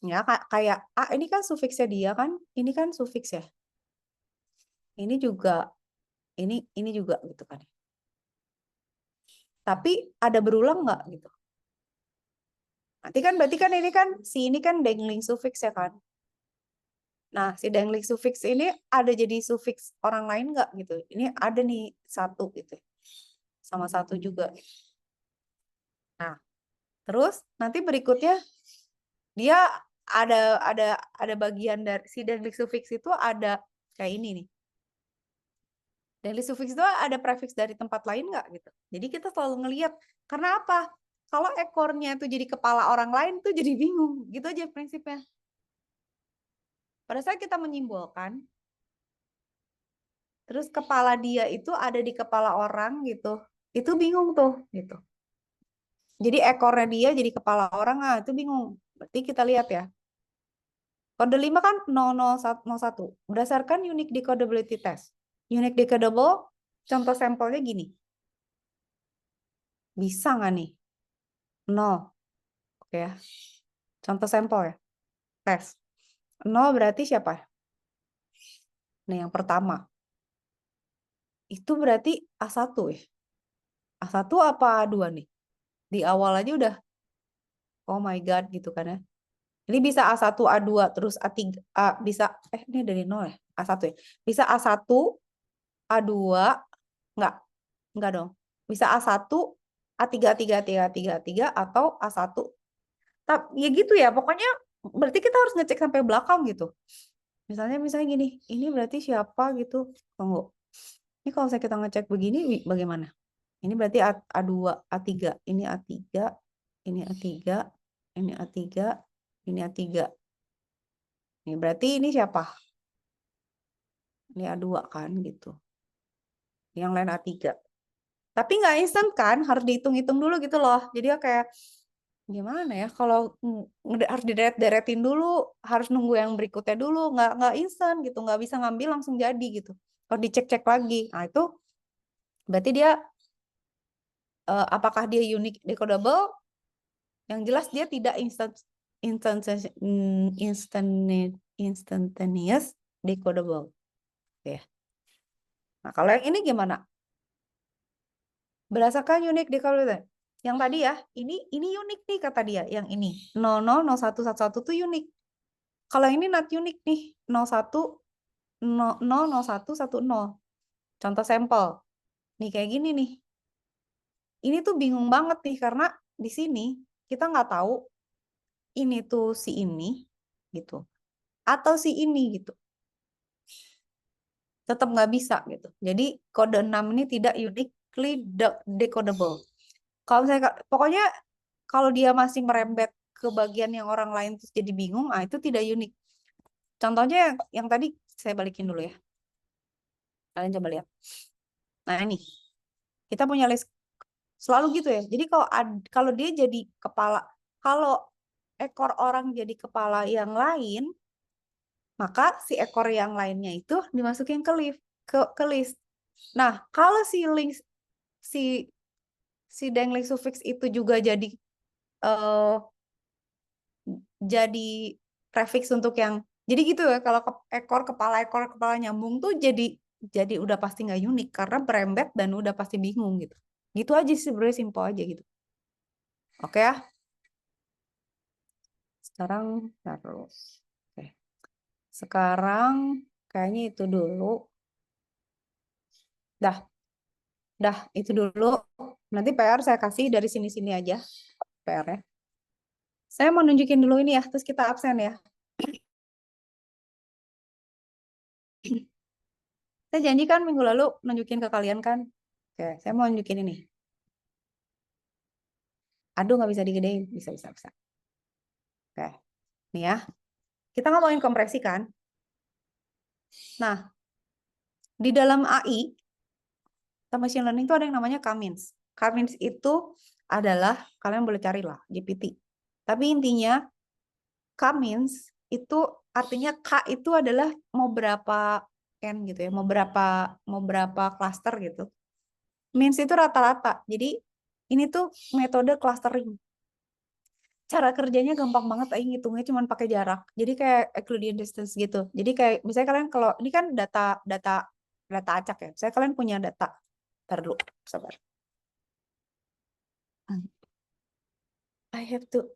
Ya kayak ini kan sufiksnya dia kan, ini kan sufiks ya. Ini juga, ini juga gitu kan. Tapi ada berulang nggak gitu? Nanti kan berarti kan ini kan dangling sufiks ya kan. Nah, si dangling sufiks ini ada jadi sufiks orang lain nggak gitu? Ini ada nih 1 gitu. Sama 1 juga. Nah, terus nanti berikutnya dia ada bagian dari si dangling sufiks itu ada kayak ini nih. Dangling sufiks itu ada prefix dari tempat lain nggak gitu. Jadi kita selalu ngelihat karena apa? Kalau ekornya itu jadi kepala orang lain tuh jadi bingung. Gitu aja prinsipnya. Pada saat kita menyimbolkan, terus kepala dia itu ada di kepala orang gitu. Itu bingung tuh gitu. Jadi ekornya dia jadi kepala orang, itu bingung. Berarti kita lihat ya. Kode 5 kan 0001. Berdasarkan unique decodability test. Unique decodable, contoh sampelnya gini. Bisa nggak nih? 0. Oke ya. Contoh sampel ya. Tes. 0 berarti siapa? Nah, yang pertama. Itu berarti A1 ya. A1 apa A2 nih? Di awal aja udah, oh my God gitu kan ya. Ini bisa A1, A2, terus A3, bisa, ini dari 0 ya? A1 ya. Bisa A1, A2, enggak dong. Bisa A1, A3, A3, A3, A3, A3, atau A1. Ya gitu ya, pokoknya berarti kita harus ngecek sampai belakang gitu. Misalnya gini, ini berarti siapa gitu. Tunggu. Ini kalau saya kita ngecek begini, bagaimana? Ini berarti A2, A3, ini A3, ini A3, ini A3, ini A3. Ini berarti ini siapa? Ini A2 kan gitu. Yang lain A3. Tapi nggak instan kan, harus dihitung-hitung dulu gitu loh. Jadi ya kayak gimana ya kalau harus dideret-deretin dulu, harus nunggu yang berikutnya dulu, nggak instan gitu, nggak bisa ngambil langsung jadi gitu. Kalau dicek-cek lagi, nah itu berarti dia apakah dia unique decodable? Yang jelas dia tidak instant instantaneous decodable. Oke. Nah, kalau yang ini gimana? Berdasarkan unique decodable. Yang tadi ya, ini unik nih kata dia, yang ini. 00, 01, 11 tuh unik. Kalau ini not unique nih, 01, 0, 01, 10. Contoh sampel. Nih kayak gini nih. Ini tuh bingung banget nih, karena di sini kita nggak tahu ini tuh si ini, gitu. Atau si ini, gitu. Tetap nggak bisa, gitu. Jadi kode 6 ini tidak uniquely decodable. Kalau misalnya, pokoknya kalau dia masih merembet ke bagian yang orang lain terus jadi bingung, itu tidak unik. Contohnya yang tadi saya balikin dulu ya. Kalian coba lihat. Nah ini, kita punya list selalu gitu ya. Jadi kalau dia jadi kepala, kalau ekor orang jadi kepala yang lain, maka si ekor yang lainnya itu dimasukin ke list. Nah, kalau si dangling suffix itu juga jadi prefix untuk yang, jadi gitu ya, kalau ekor kepala nyambung tuh jadi udah pasti nggak unik karena berembet dan udah pasti bingung gitu. Gitu aja sih, sebenarnya simple aja gitu. Oke ya. Sekarang terus. Oke. Sekarang kayaknya itu dulu. Dah itu dulu. Nanti PR saya kasih dari sini-sini aja PR-nya. Saya mau nunjukin dulu ini ya, terus kita absen ya. Saya janji kan minggu lalu nunjukin ke kalian kan. Oke, saya mau nunjukin ini. Aduh, nggak bisa digedein. Bisa. Oke, nih ya. Kita ngomongin kompresi kan. Nah, di dalam AI, atau machine learning itu ada yang namanya K-means. K-means itu adalah, kalian boleh carilah, GPT. Tapi intinya, K-means itu artinya K itu adalah mau berapa N gitu ya, mau berapa cluster gitu. Means itu rata-rata. Jadi ini tuh metode clustering. Cara kerjanya gampang banget, ngitungnya cuma pakai jarak. Jadi kayak Euclidean distance gitu. Jadi kayak misalnya kalian, kalau ini kan data acak ya. Saya kalian punya data. Ntar dulu, sabar. I have to.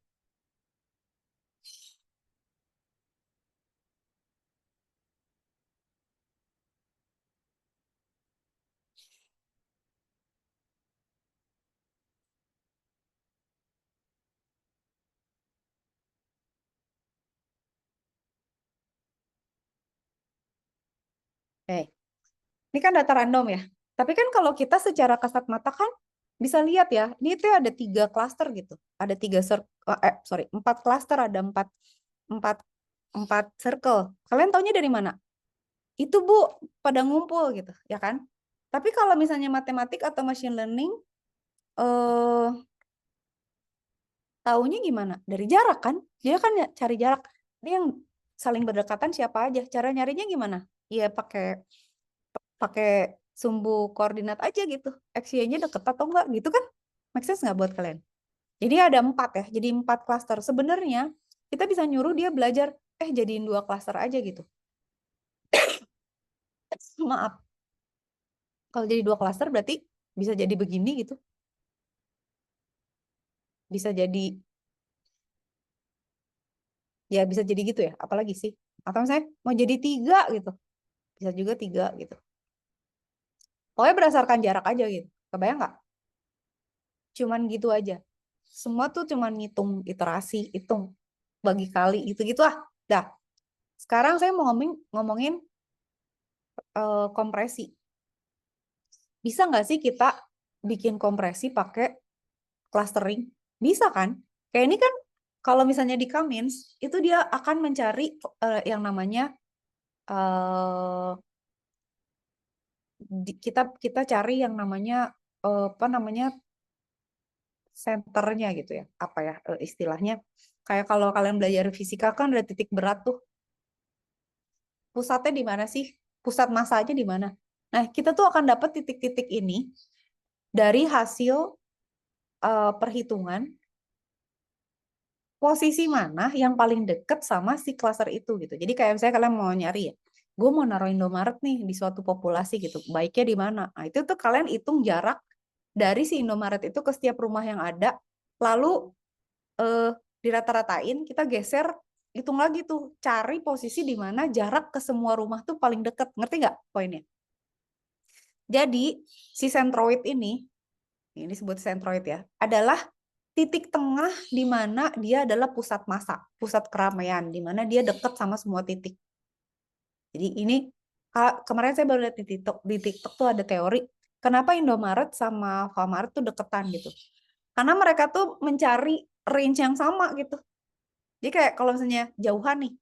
Ini kan data random ya. Tapi kan kalau kita secara kasat mata kan bisa lihat ya, ini tuh ada 3 cluster gitu. Ada 4 cluster, ada 4 circle. Kalian taunya dari mana? Itu Bu, pada ngumpul gitu, ya kan? Tapi kalau misalnya matematik atau machine learning, taunya gimana? Dari jarak kan? Dia kan cari jarak. Dia yang saling berdekatan siapa aja. Cara nyarinya gimana? Ya pakai sumbu koordinat aja gitu. X-Y-nya deket atau enggak gitu kan? Make sense nggak buat kalian? Jadi ada 4 ya. Jadi 4 klaster. Sebenarnya kita bisa nyuruh dia belajar, jadiin 2 klaster aja gitu. Maaf. Kalau jadi 2 klaster berarti bisa jadi begini gitu. Bisa jadi, ya bisa jadi gitu ya. Apalagi sih? Atau misalnya mau jadi 3 gitu. Bisa juga 3 gitu. Pokoknya berdasarkan jarak aja gitu. Kebayang nggak? Cuman gitu aja. Semua tuh cuman ngitung iterasi, hitung bagi kali, gitu-gitu ah. Dah. Sekarang saya mau ngomongin kompresi. Bisa nggak sih kita bikin kompresi pakai clustering? Bisa kan? Kayak ini kan kalau misalnya di K-means, itu dia akan mencari yang namanya kita cari yang namanya apa namanya senternya gitu ya, apa ya istilahnya, kayak kalau kalian belajar fisika kan ada titik berat tuh, pusatnya di mana sih, pusat masanya di mana. Nah, kita tuh akan dapat titik-titik ini dari hasil perhitungan posisi mana yang paling deket sama si cluster itu gitu. Jadi kayak misalnya kalian mau nyari ya, gue mau naruh Indomaret nih di suatu populasi gitu, baiknya di mana? Nah itu tuh kalian hitung jarak dari si Indomaret itu ke setiap rumah yang ada, lalu dirata-ratain, kita geser, hitung lagi tuh, cari posisi di mana jarak ke semua rumah tuh paling deket. Ngerti nggak poinnya? Jadi si sentroid ini disebut sentroid ya, adalah titik tengah di mana dia adalah pusat massa, pusat keramaian, di mana dia dekat sama semua titik. Jadi ini kemarin saya baru lihat di TikTok tuh ada teori kenapa Indomaret sama Alfamart tuh deketan gitu. Karena mereka tuh mencari range yang sama gitu. Jadi kayak kalau misalnya jauhan nih,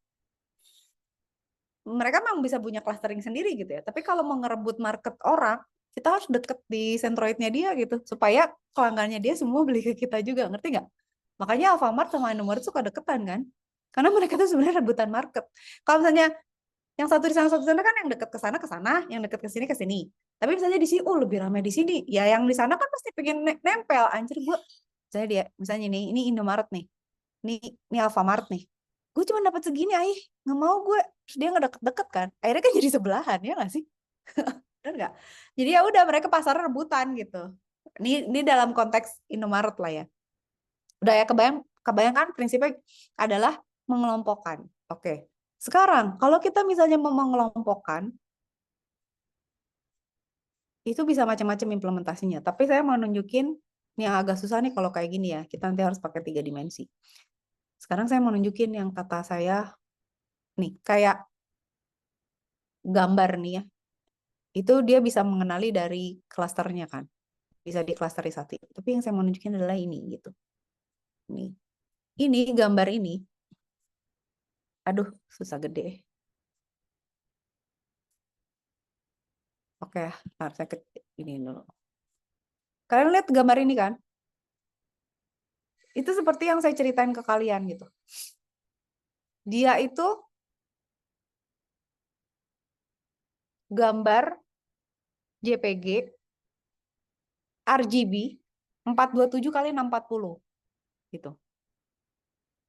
mereka memang bisa punya clustering sendiri gitu ya. Tapi kalau mau ngerebut market orang, kita harus deket di sentroidnya dia gitu. Supaya pelanggannya dia semua beli ke kita juga, ngerti nggak? Makanya Alfamart sama Indomaret suka deketan kan. Karena mereka tuh sebenarnya rebutan market. Kalau misalnya yang satu di sana kan yang deket ke sana, yang deket ke sini. Tapi misalnya di sini, lebih ramai di sini. Ya yang di sana kan pasti pengen nempel. Anjir gue, misalnya ini Indomaret nih. Ini Alfamart nih. Gue cuma dapat segini, nggak mau gue. Terus dia nggak deket-deket kan. Akhirnya kan jadi sebelahan, ya nggak sih? Bener nggak? Jadi ya udah mereka pasar rebutan gitu. Ini dalam konteks Indomaret lah ya. Udah ya kebayangkan prinsipnya adalah mengelompokkan. Oke. Sekarang kalau kita misalnya mau mengelompokkan, itu bisa macam-macam implementasinya. Tapi saya mau nunjukin ini yang agak susah nih kalau kayak gini ya. Kita nanti harus pakai 3 dimensi. Sekarang saya mau nunjukin yang kata saya nih kayak gambar nih ya. Itu dia bisa mengenali dari klasternya kan. Bisa diklasterisasi. Tapi yang saya mau nunjukin adalah ini gitu. Nih. Ini gambar ini. Aduh, susah gede. Oke, harus saya ini dulu. Kalian lihat gambar ini kan? Itu seperti yang saya ceritain ke kalian gitu. Dia itu gambar JPG RGB 427 kali 640 gitu.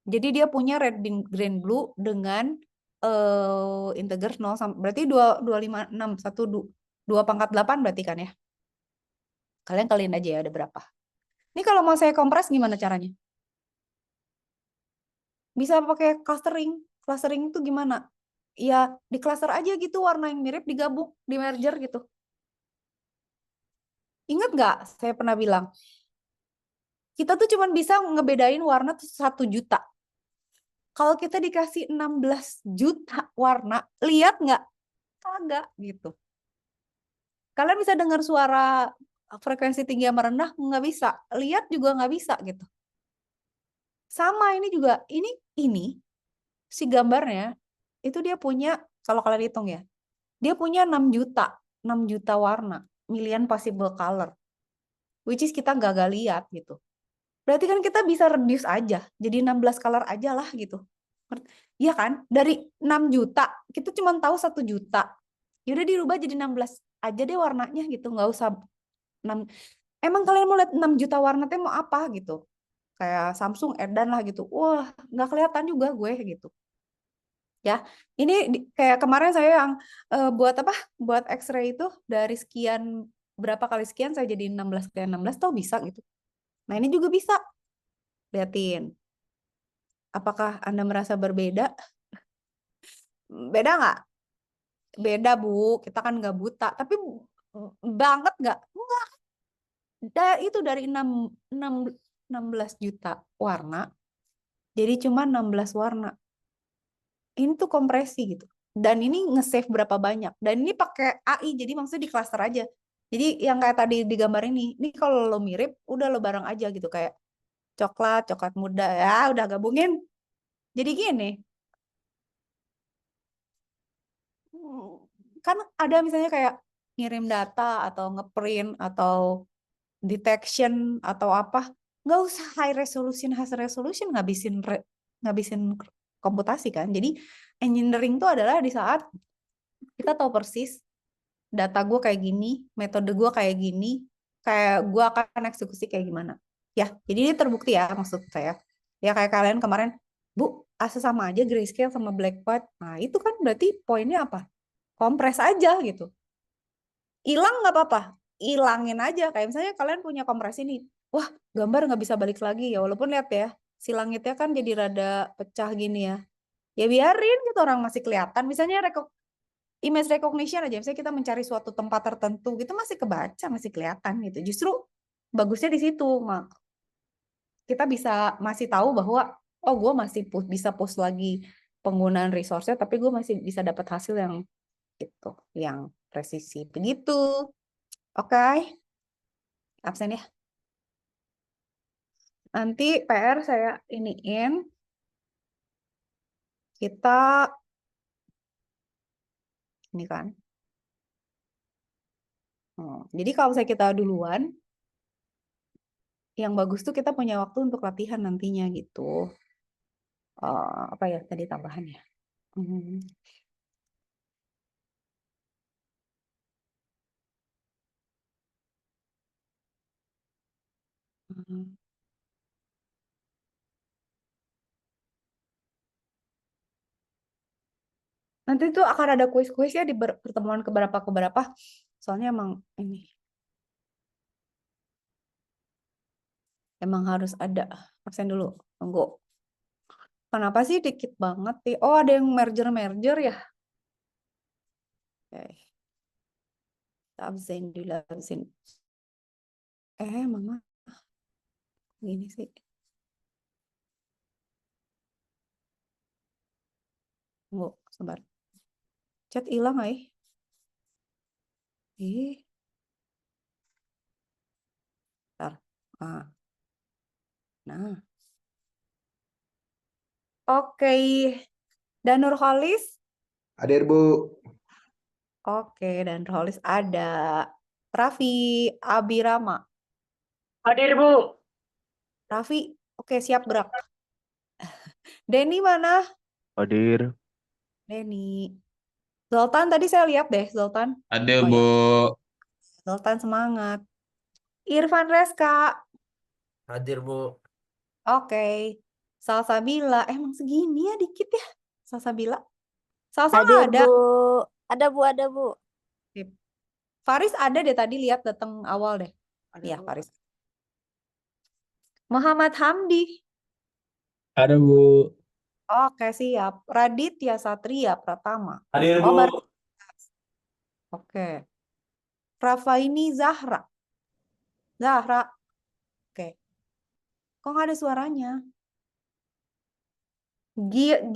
Jadi dia punya red, green, blue dengan integer 0 sampai berarti 256 2/8 berarti kan ya. Kalian kalian aja ya ada berapa. Ini kalau mau saya kompres gimana caranya? Bisa pakai clustering. Clustering itu gimana? Ya di cluster aja gitu, warna yang mirip digabung, di merger gitu. Ingat nggak saya pernah bilang? Kita tuh cuma bisa ngebedain warna 1 juta. Kalau kita dikasih 16 juta warna, lihat nggak? Kagak gitu. Kalian bisa dengar suara frekuensi tinggi sama rendah? Nggak bisa. Lihat juga nggak bisa gitu. Sama ini juga, ini si gambarnya, itu dia punya, kalau kalian hitung ya, dia punya 6 juta warna, million possible color. Which is kita gagal lihat gitu. Berarti kan kita bisa reduce aja, jadi 16 color aja lah gitu. Iya kan? Dari 6 juta, kita cuma tahu 1 juta. Yaudah dirubah jadi 16 aja deh warnanya gitu, nggak usah 6. Emang kalian mau lihat 6 juta warna teh mau apa gitu? Kayak Samsung Edan lah gitu. Wah, nggak kelihatan juga gue gitu. Ya, ini kayak kemarin saya yang buat apa? Buat X-ray itu dari sekian berapa kali sekian saya jadi 16 kali 16 tau bisa gitu. Nah, ini juga bisa. Liatin. Apakah Anda merasa berbeda? Beda nggak? Beda, Bu. Kita kan nggak buta. Tapi banget nggak? Enggak. Itu dari 16 juta warna, jadi cuma 16 warna. Ini tuh kompresi gitu. Dan ini nge-save berapa banyak. Dan ini pakai AI, jadi maksudnya di cluster aja. Jadi yang kayak tadi di gambar ini kalau lo mirip, udah lo bareng aja gitu. Kayak coklat muda, ya udah gabungin. Jadi gini, kan ada misalnya kayak ngirim data atau ngeprint atau detection atau apa, nggak usah high resolution ngabisin komputasi kan. Jadi engineering itu adalah di saat kita tahu persis data gue kayak gini, metode gue kayak gini, kayak gue akan eksekusi kayak gimana. Ya, jadi ini terbukti ya maksud saya. Ya kayak kalian kemarin, Bu, sama aja grayscale sama black white. Nah, itu kan berarti poinnya apa? Kompres aja gitu. Hilang nggak apa-apa, hilangin aja. Kayak misalnya kalian punya kompres ini, wah gambar nggak bisa balik lagi ya. Walaupun lihat ya, si langitnya kan jadi rada pecah gini ya. Ya biarin gitu, orang masih kelihatan. Misalnya image recognition aja, misalnya kita mencari suatu tempat tertentu gitu masih kebaca, masih kelihatan gitu. Justru bagusnya di situ, kita bisa masih tahu bahwa oh gue masih bisa post lagi penggunaan resource-nya, tapi gue masih bisa dapat hasil yang gitu, yang presisi begitu. Oke, absen ya. Nanti PR saya iniin, kita ini kan. Jadi kalau saya kita duluan, yang bagus tuh kita punya waktu untuk latihan nantinya gitu. Apa ya tadi tambahannya? Nanti tuh akan ada kuis-kuis ya di pertemuan keberapa. Soalnya emang harus ada. Absen dulu, tunggu. Kenapa sih dikit banget sih? Oh, ada yang merger ya? Oke. Absen dulu, absen. Mama. Gini sih. Tunggu, sebentar. Chat hilang ya? Bentar. Nah. Oke. Dan Nurholis? Hadir, Bu. Oke, dan Nurholis ada. Raffi Abirama. Hadir, Bu. Raffi, oke siap gerak. Denny mana? Hadir. Denny. Zoltan tadi saya lihat deh, Zoltan. Ada, Oh, Bu. ya. Zoltan semangat. Irfan Reska. Hadir, Bu. Oke. Salsabila. Emang segini ya dikit ya? Salsabila. Salsa Hadir, nggak ada. Bu. Ada, Bu. Sip. Faris ada deh tadi lihat datang awal deh. Iya, Faris. Muhammad Hamdi. Ada, Bu. Oke, siap. Raditya Satria Pratama. Hadir, Oh, Bu. Oke. Rafaini Zahra. Zahra. Oke. Kok nggak ada suaranya?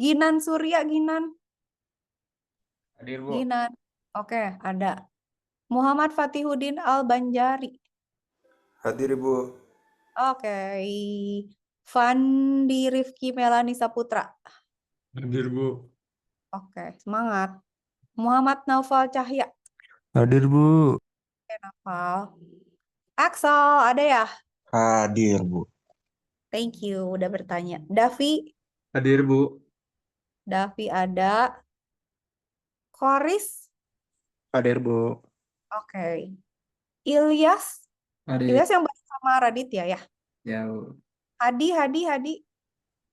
Ginan Surya, Ginan. Hadir, Bu. Ginan. Oke, ada. Muhammad Fatihudin Al-Banjari. Hadir, Bu. Oke. Fandi Rifki Melani Saputra. Hadir, Bu. Oke, semangat. Muhammad Naufal Cahya. Hadir, Bu. Oke, Naufal. Axel, ada ya? Hadir, Bu. Thank you, udah bertanya. Davi. Hadir, Bu. Davi ada. Koris. Hadir, Bu. Oke. Ilyas. Hadir. Ilyas yang bareng sama Raditya ya? Ya, Bu. Hadi.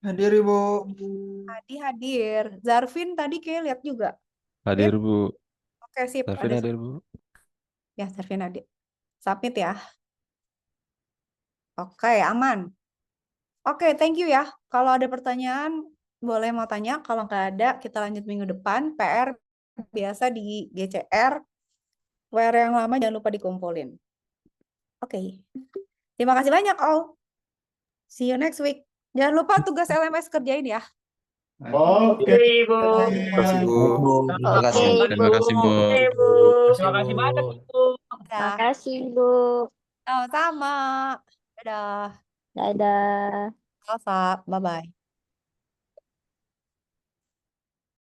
Hadir, Ibu. Hadi hadir. Zarvin tadi kayak lihat juga. Hadir, Bu. Oke, sip. Darvin Ada hadir, Bu. ya, Zarvin hadir. Submit ya. Oke, aman. Oke, thank you ya. Kalau ada pertanyaan, boleh mau tanya. Kalau nggak ada, kita lanjut minggu depan. PR biasa di GCR. WR yang lama jangan lupa dikumpulin. Oke. Terima kasih banyak, all. See you next week. Jangan lupa tugas LMS kerjain ya. Oke, Ibu. Terima kasih, Bu. Terima kasih, Terima kasih, Bu. Oke, Bu. Terima kasih banyak, Bu. Terima Dah. kasih, Bu. Sama-sama. Dadah. Dadah. Salsa. Bye-bye.